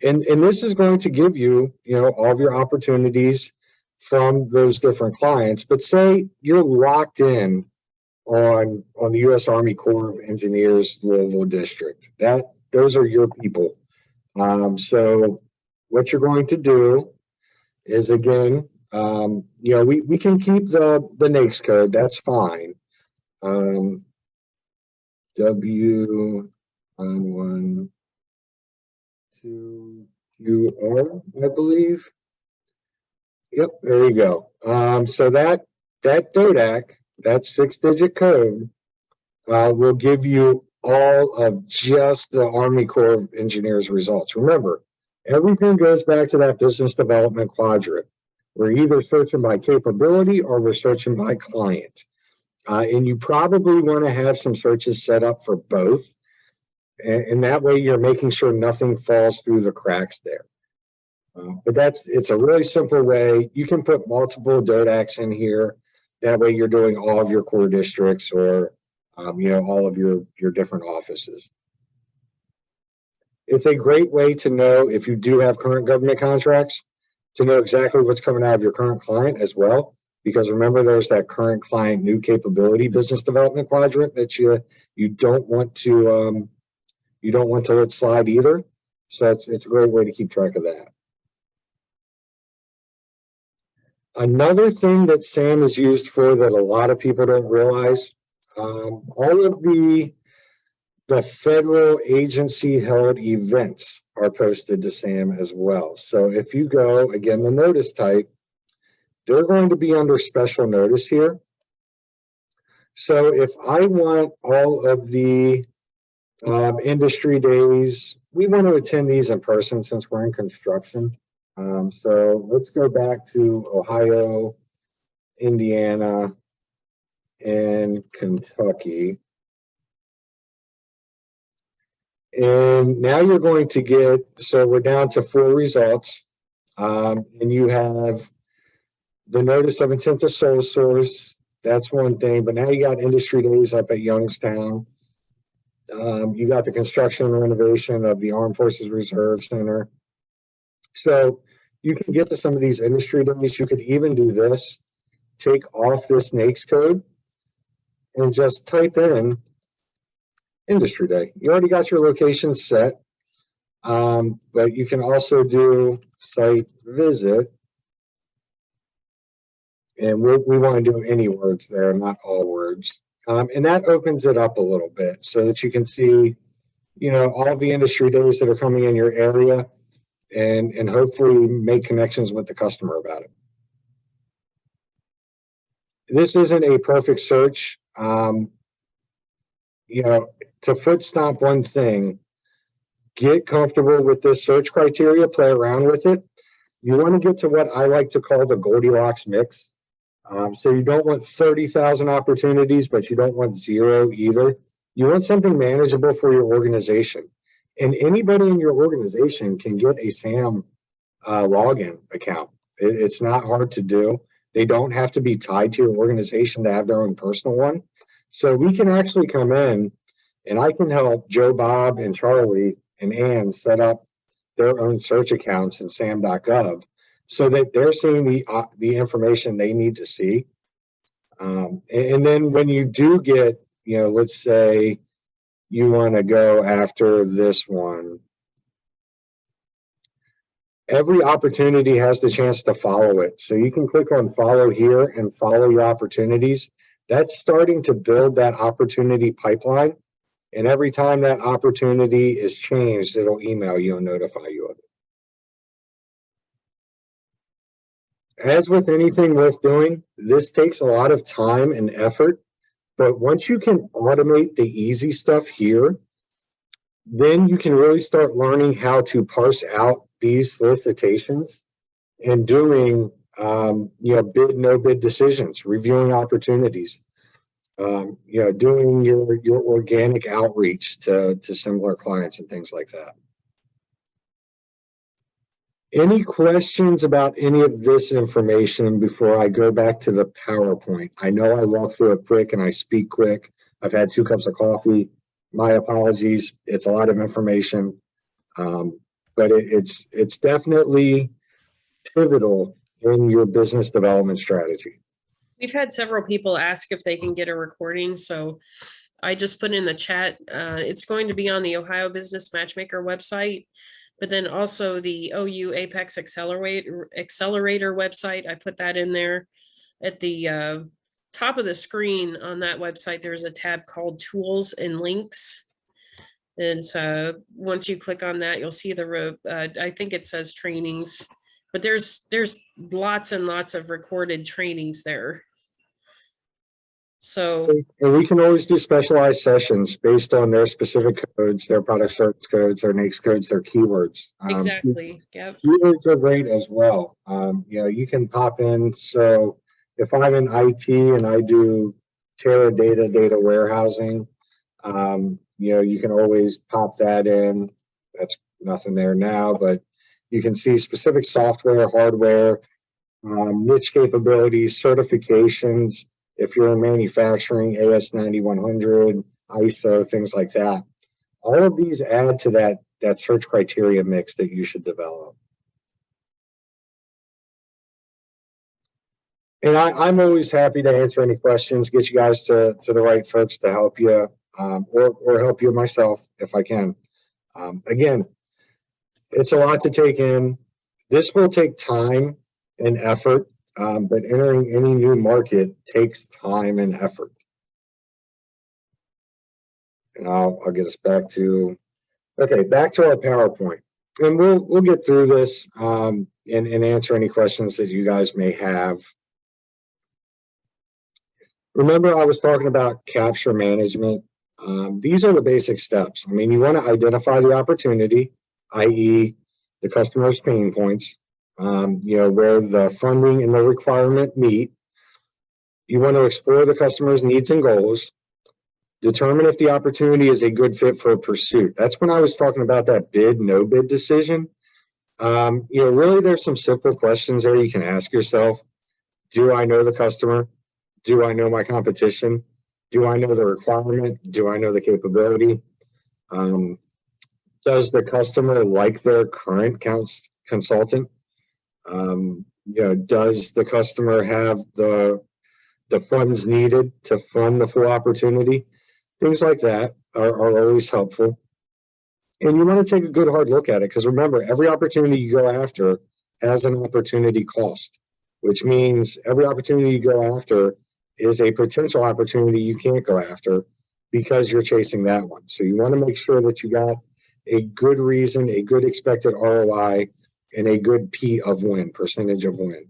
this is going to give you, all of your opportunities from those different clients. But say you're locked in on the U.S. Army Corps of Engineers Louisville District. Those are your people. So what you're going to do is, again, we can keep the NAICS code. That's fine. W11. To UR, I believe. Yep, there you go. So that DODAC, that 6-digit code, will give you all of just the Army Corps of Engineers results. Remember, everything goes back to that business development quadrant. We're either searching by capability or we're searching by client. And you probably want to have some searches set up for both. And that way you're making sure nothing falls through the cracks there. But it's a really simple way. You can put multiple DODACs in here. That way you're doing all of your core districts or all of your different offices. It's a great way to know if you do have current government contracts, to know exactly what's coming out of your current client as well. Because remember, there's that current client new capability business development quadrant that you don't want to let slide either. So it's a great way to keep track of that. Another thing that SAM is used for that a lot of people don't realize, all of the federal agency held events are posted to SAM as well. So if you go, again, the notice type, they're going to be under special notice here. So if I want all of the industry days, we want to attend these in person since we're in construction. So let's go back to Ohio, Indiana, and Kentucky. And now you're going to get, so we're down to 4 results. And you have the notice of intent to sole source. That's one thing. But now you got industry days up at Youngstown. You got the construction and renovation of the Armed Forces Reserve Center. So you can get to some of these industry days. You could even do this, take off this NAICS code and just type in industry day. You already got your location set, but you can also do site visit. And we want to do any words there, not all words. And that opens it up a little bit so that you can see, all the industry days that are coming in your area and hopefully make connections with the customer about it. This isn't a perfect search. To foot stomp one thing, get comfortable with this search criteria, play around with it. You want to get to what I like to call the Goldilocks mix. So you don't want 30,000 opportunities, but you don't want 0 either. You want something manageable for your organization. And anybody in your organization can get a SAM login account. It's not hard to do. They don't have to be tied to your organization to have their own personal one. So we can actually come in and I can help Joe, Bob, and Charlie and Ann set up their own search accounts in SAM.gov. So that they're seeing the information they need to see. And then when you do get, let's say you want to go after this one, every opportunity has the chance to follow it. So you can click on follow here and follow your opportunities. That's starting to build that opportunity pipeline. And every time that opportunity is changed, it'll email you and notify you of it. As with anything worth doing, this takes a lot of time and effort, but once you can automate the easy stuff here, then you can really start learning how to parse out these solicitations and doing, bid, no bid decisions, reviewing opportunities, doing your organic outreach to similar clients and things like that. Any questions about any of this information before I go back to the PowerPoint? I know I walk through it quick and I speak quick. I've had 2 cups of coffee. My apologies. It's a lot of information, but it's definitely pivotal in your business development strategy. We've had several people ask if they can get a recording, so I just put in the chat. It's going to be on the Ohio Business Matchmaker website. But then also the OU Apex Accelerator website, I put that in there. At the top of the screen on that website, there's a tab called Tools and Links. And so once you click on that, you'll see I think it says trainings, but there's lots and lots of recorded trainings there. So, And we can always do specialized sessions based on their specific codes, their product search codes, their NAICS codes, their keywords. exactly, yep, Keywords are great as well. You can pop in. So if I'm in IT and I do Teradata data warehousing, you can always pop that in. That's nothing there now, but you can see specific software, hardware, niche capabilities, certifications. If you're in manufacturing, AS9100, ISO, things like that. All of these add to that search criteria mix that you should develop. And I'm always happy to answer any questions, get you guys to the right folks to help you, or help you myself if I can. Again, it's a lot to take in. This will take time and effort, but entering any new market takes time and effort. And I'll get us back to our PowerPoint. And we'll get through this and answer any questions that you guys may have. Remember, I was talking about capture management. These are the basic steps. I mean, you want to identify the opportunity, i.e. the customer's pain points, where the funding and the requirement meet. You want to explore the customer's needs and goals. Determine if the opportunity is a good fit for a pursuit. That's when I was talking about that bid, no bid decision. Really there's some simple questions there you can ask yourself. Do I know the customer? Do I know my competition? Do I know the requirement? Do I know the capability? Does the customer like their current consultant? Does the customer have the funds needed to fund the full opportunity? Things like that are always helpful. And you want to take a good hard look at it, because remember, every opportunity you go after has an opportunity cost, which means every opportunity you go after is a potential opportunity you can't go after because you're chasing that one. So you want to make sure that you got a good reason, a good expected ROI, and a good P of win, percentage of win.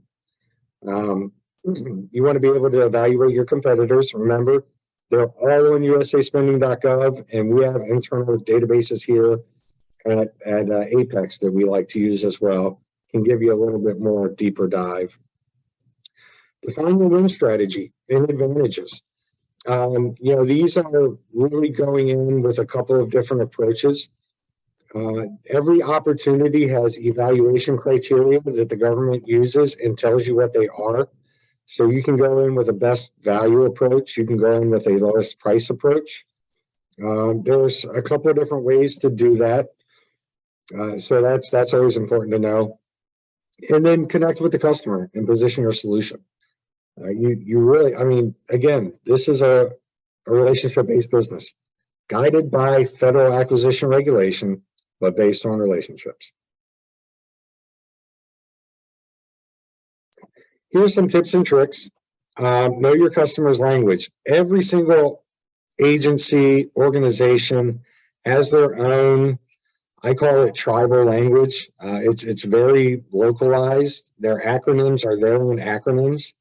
You want to be able to evaluate your competitors. Remember, they're all on usaspending.gov, and we have internal databases here at Apex that we like to use as well. Can give you a little bit more deeper dive. Define the win strategy and advantages. These are really going in with a couple of different approaches. Every opportunity has evaluation criteria that the government uses and tells you what they are. So you can go in with a best value approach. You can go in with a lowest price approach. There's a couple of different ways to do that. So that's always important to know. And then connect with the customer and position your solution. You really, again, this is a relationship-based business, guided by federal acquisition regulation, but based on relationships. Here's some tips and tricks. Know your customer's language. Every single agency, organization has their own, I call it tribal language. It's very localized. Their acronyms are their own acronyms.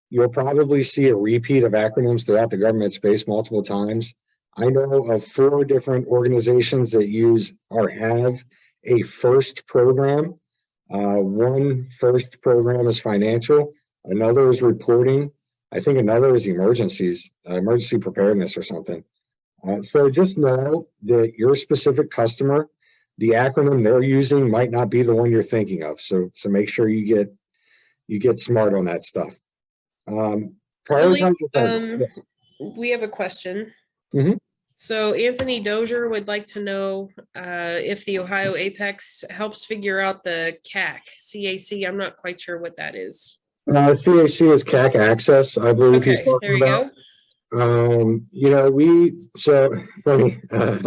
You'll probably see a repeat of acronyms throughout the government space multiple times. I know of 4 different organizations that use or have a FIRST program. One FIRST program is financial, another is reporting. I think another is emergency preparedness or something. So just know that your specific customer, the acronym they're using might not be the one you're thinking of. So make sure you get smart on that stuff. Prioritize your time. Yes. We have a question. Mhm. So Anthony Dozier would like to know if the Ohio Apex helps figure out the CAC. I'm not quite sure what that is. CAC is CAC access, I believe he's Okay, talking there you about.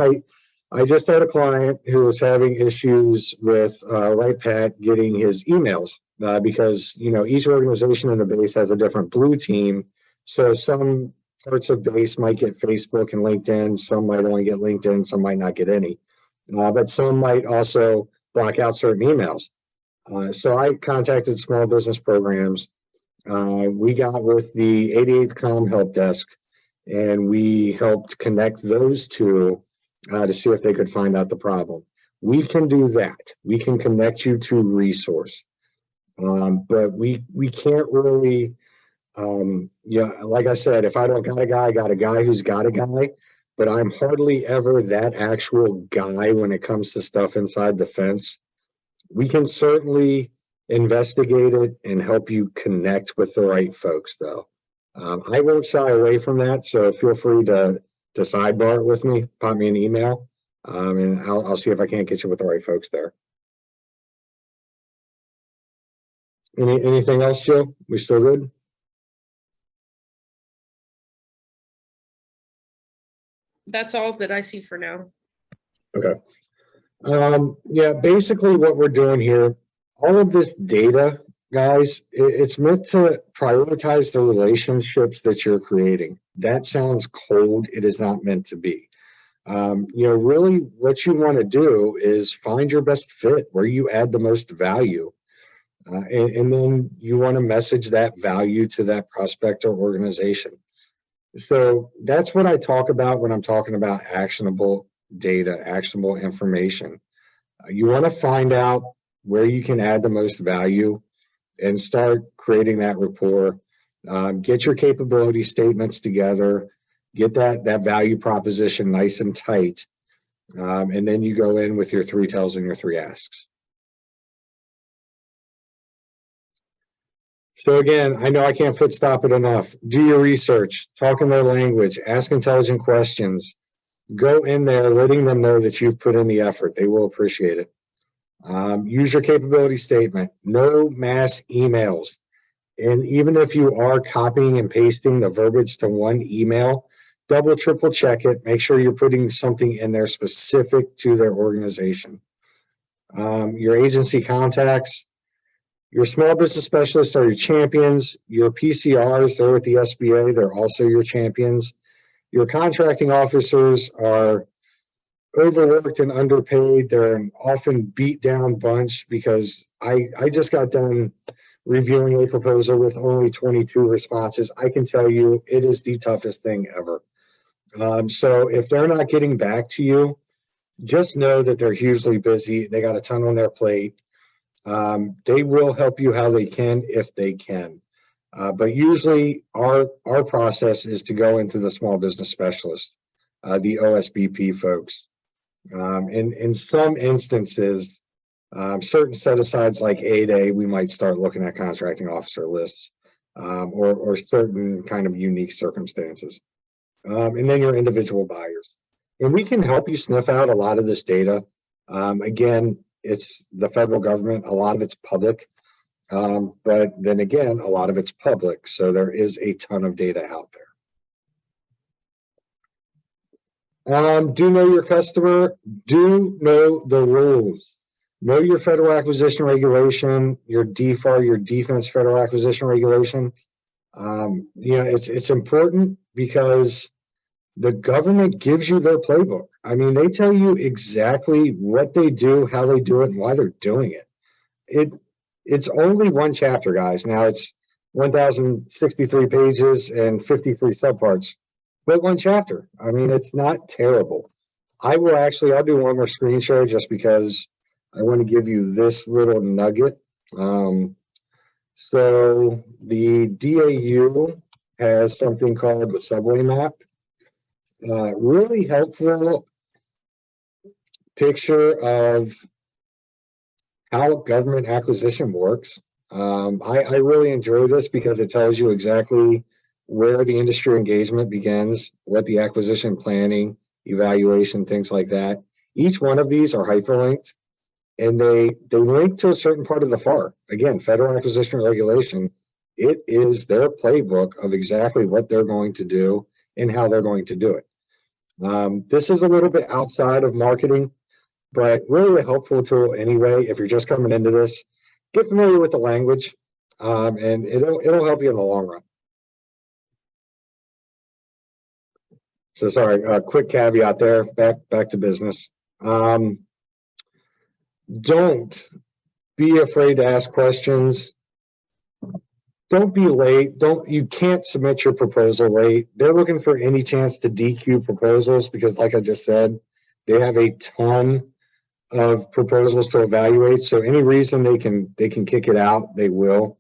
go. I just had a client who was having issues with RightPat getting his emails because each organization in the base has a different blue team. So some parts of base might get Facebook and LinkedIn, some might only get LinkedIn, some might not get any, but some might also block out certain emails. So I contacted small business programs. We got with the 88th Com help desk. and we helped connect those two to see if they could find out the problem. We can do that. We can connect you to resource, but we can't really. Yeah, like I said, if I don't got a guy, I got a guy who's got a guy, but I'm hardly ever that actual guy when it comes to stuff inside the fence. We can certainly investigate it and help you connect with the right folks, though. I won't shy away from that, so feel free to sidebar it with me, pop me an email, and I'll see if I can't get you with the right folks there. Anything else, Joe? We still good? That's all that I see for now. Okay. Yeah, basically what we're doing here, all of this data, guys, it's meant to prioritize the relationships that you're creating. That sounds cold. It is not meant to be. Really what you want to do is find your best fit, where you add the most value. And then you want to message that value to that prospect or organization. So that's what I talk about when I'm talking about actionable data, actionable information. You want to find out where you can add the most value and start creating that rapport. Get your capability statements together, get that value proposition nice and tight, and then you go in with your 3 tells and your 3 asks. So again, I know I can't foot stop it enough. Do your research, talk in their language, ask intelligent questions. Go in there letting them know that you've put in the effort. They will appreciate it. Use your capability statement. No mass emails. And even if you are copying and pasting the verbiage to one email, double, triple check it. Make sure you're putting something in there specific to their organization. Your agency contacts. Your small business specialists are your champions. Your PCRs, they're with the SBA. They're also your champions. Your contracting officers are overworked and underpaid. They're an often beat down bunch because I just got done reviewing a proposal with only 22 responses. I can tell you it is the toughest thing ever. So if they're not getting back to you, just know that they're hugely busy. They got a ton on their plate. They will help you how they can if they can. But usually our process is to go into the small business specialist, the OSBP folks. In some instances, certain set-asides like 8A, we might start looking at contracting officer lists or certain kind of unique circumstances. And then your individual buyers. And we can help you sniff out a lot of this data. Again, it's the federal government, a lot of it's public, but then again, a lot of it's public. So there is a ton of data out there. Do know your customer, do know the rules. Know your federal acquisition regulation, your DFAR, your defense federal acquisition regulation. It's important because the government gives you their playbook. I mean, they tell you exactly what they do, how they do it, and why they're doing it. It's only one chapter, guys. Now it's 1,063 pages and 53 subparts, but one chapter. I mean, it's not terrible. I'll do one more screen share just because I want to give you this little nugget. So the DAU has something called the subway map. Really helpful picture of how government acquisition works. I really enjoy this because it tells you exactly where the industry engagement begins, what the acquisition planning, evaluation, things like that. Each one of these are hyperlinked, and they link to a certain part of the FAR. Again, federal acquisition regulation, it is their playbook of exactly what they're going to do and how they're going to do it. This is a little bit outside of marketing, but really a helpful tool anyway. If you're just coming into this, get familiar with the language, and it'll help you in the long run. So sorry, quick caveat there, back to business. Don't be afraid to ask questions. don't be late. You can't submit your proposal late. They're looking for any chance to DQ proposals because like I just said, they have a ton of proposals to evaluate. So any reason they can kick it out, they will.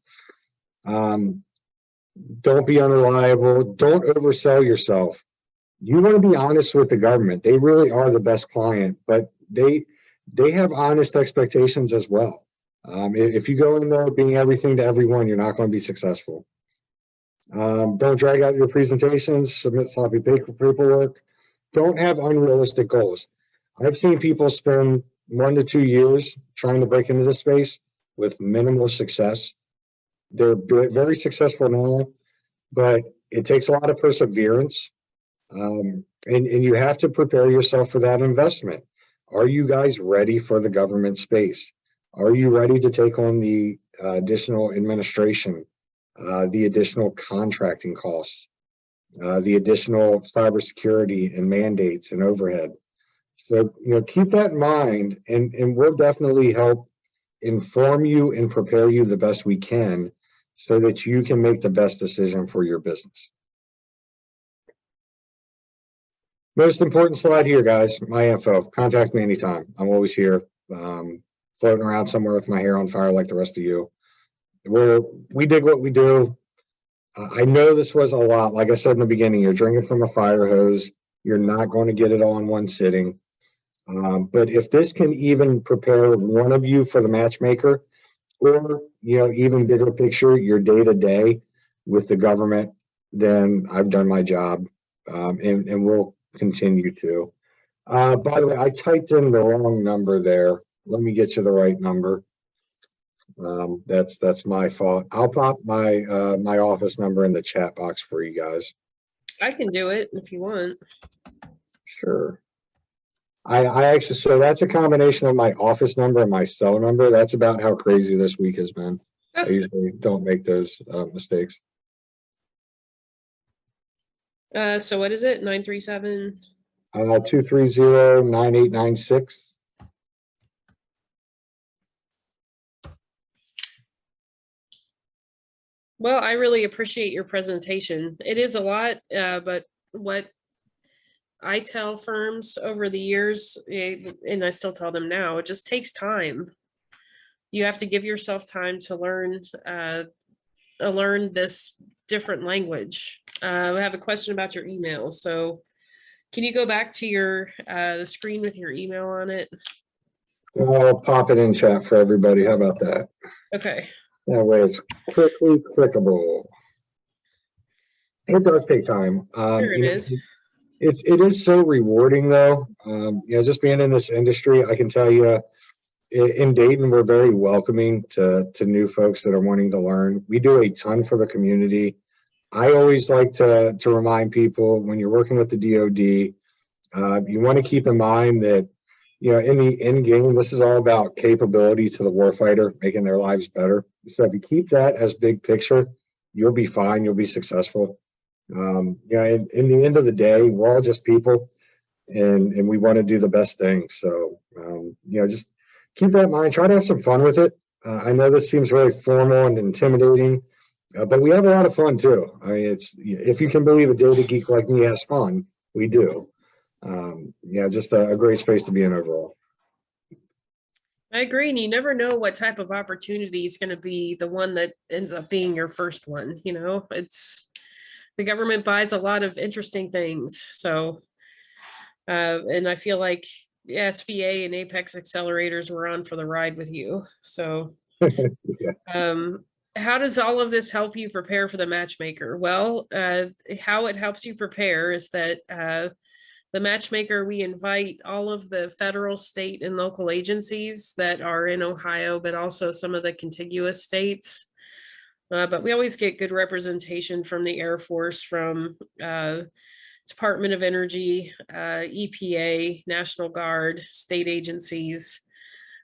Don't be unreliable. Don't oversell yourself. You want to be honest with the government. They really are the best client, but they have honest expectations as well. If you go in there being everything to everyone, you're not going to be successful. Don't drag out your presentations, submit sloppy paperwork. Don't have unrealistic goals. I've seen people spend 1 to 2 years trying to break into this space with minimal success. They're very successful now, but it takes a lot of perseverance. And you have to prepare yourself for that investment. Are you guys ready for the government space? Are you ready to take on the additional administration, the additional contracting costs, the additional cybersecurity and mandates and overhead? So, keep that in mind, and we'll definitely help inform you and prepare you the best we can so that you can make the best decision for your business. Most important slide here, guys, my info. Contact me anytime. I'm always here, floating around somewhere with my hair on fire like the rest of you. We dig what we do. I know this was a lot. Like I said in the beginning, you're drinking from a fire hose. You're not going to get it all in one sitting. But if this can even prepare one of you for the matchmaker, or even bigger picture, your day-to-day with the government, then I've done my job, and we'll continue to. By the way, I typed in the wrong number there. Let me get you the right number. That's my fault. I'll pop my office number in the chat box for you guys. I can do it if you want. Sure. I actually, so that's a combination of my office number and my cell number. That's about how crazy this week has been. I usually don't make those mistakes. So what is it? 937? 230-9896. Well, I really appreciate your presentation. It is a lot, but what I tell firms over the years, and I still tell them now, it just takes time. You have to give yourself time to learn this different language. I have a question about your email. So can you go back to your the screen with your email on it? I'll pop it in chat for everybody. How about that? Okay. That way it's quickly clickable. It does take time. There it is. It is so rewarding though. Just being in this industry, I can tell you in Dayton, we're very welcoming to new folks that are wanting to learn. We do a ton for the community. I always like to remind people when you're working with the DoD, you want to keep in mind that, in the end game, this is all about capability to the warfighter, making their lives better. So if you keep that as big picture, you'll be fine. You'll be successful. In the end of the day, we're all just people, and we want to do the best thing. So, just keep that in mind. Try to have some fun with it. I know this seems very formal and intimidating, but we have a lot of fun too. I mean, if you can believe a data geek like me has fun, we do. Just a great space to be in overall. I agree. And you never know what type of opportunity is going to be the one that ends up being your first one. It's the government buys a lot of interesting things. So, and I feel like SBA and Apex accelerators were on for the ride with you. So, how does all of this help you prepare for the matchmaker? Well, how it helps you prepare is that the matchmaker, we invite all of the federal, state, and local agencies that are in Ohio, but also some of the contiguous states. But we always get good representation from the Air Force, from Department of Energy, EPA, National Guard, state agencies.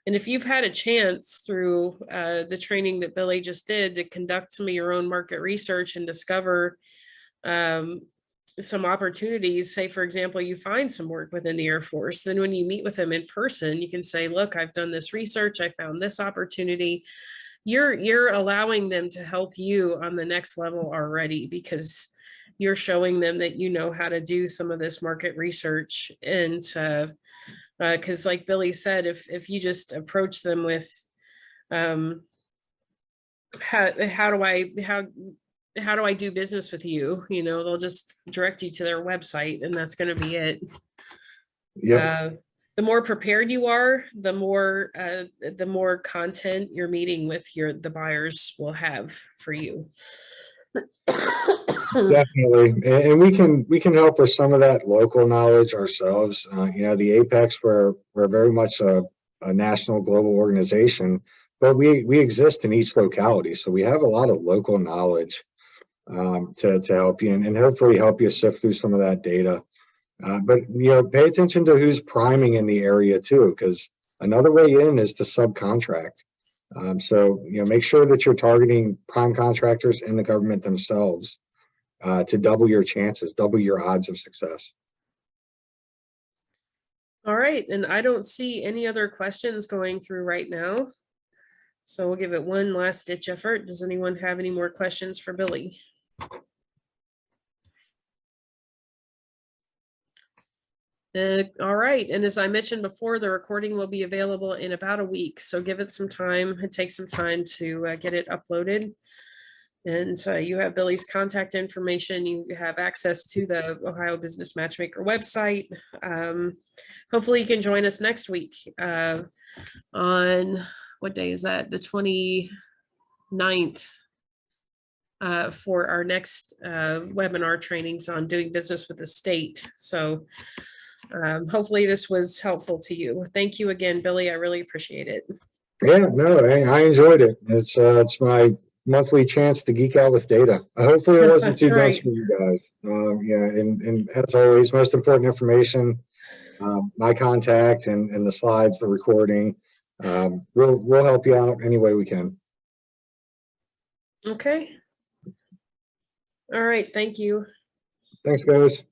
And if you've had a chance through the training that Billy just did to conduct some of your own market research and discover some opportunities, say, for example, you find some work within the Air Force, then when you meet with them in person, you can say, look, I've done this research, I found this opportunity. you're allowing them to help you on the next level already, because you're showing them that you know how to do some of this market research. And because like Billy said, if you just approach them with how do I do business with you, they'll just direct you to their website, and that's going to be it. Yeah. The more prepared you are, the more content your meeting with the buyers will have for you. Definitely, and we can help with some of that local knowledge ourselves. The Apex, we're very much a national global organization, but we exist in each locality, so we have a lot of local knowledge to help you and hopefully help you sift through some of that data. But pay attention to who's priming in the area too, because another way in is to subcontract. So make sure that you're targeting prime contractors in the government themselves to double your chances, double your odds of success. All right, and I don't see any other questions going through right now. So we'll give it one last ditch effort. Does anyone have any more questions for Billy? All right, and as I mentioned before, the recording will be available in about a week, so give it some time. It takes some time to get it uploaded. And you have Billy's contact information. You have access to the Ohio Business Matchmaker website. Hopefully you can join us next week on, what day is that? The 29th for our next webinar trainings on doing business with the state. So hopefully this was helpful to you. Thank you again, Billy. I really appreciate it. Yeah, no, I enjoyed it. It's my monthly chance to geek out with data. Hopefully it wasn't too dense for you guys. And as always, most important information, my contact and the slides, the recording, we'll help you out any way we can. Okay. All right. Thank you. Thanks, guys.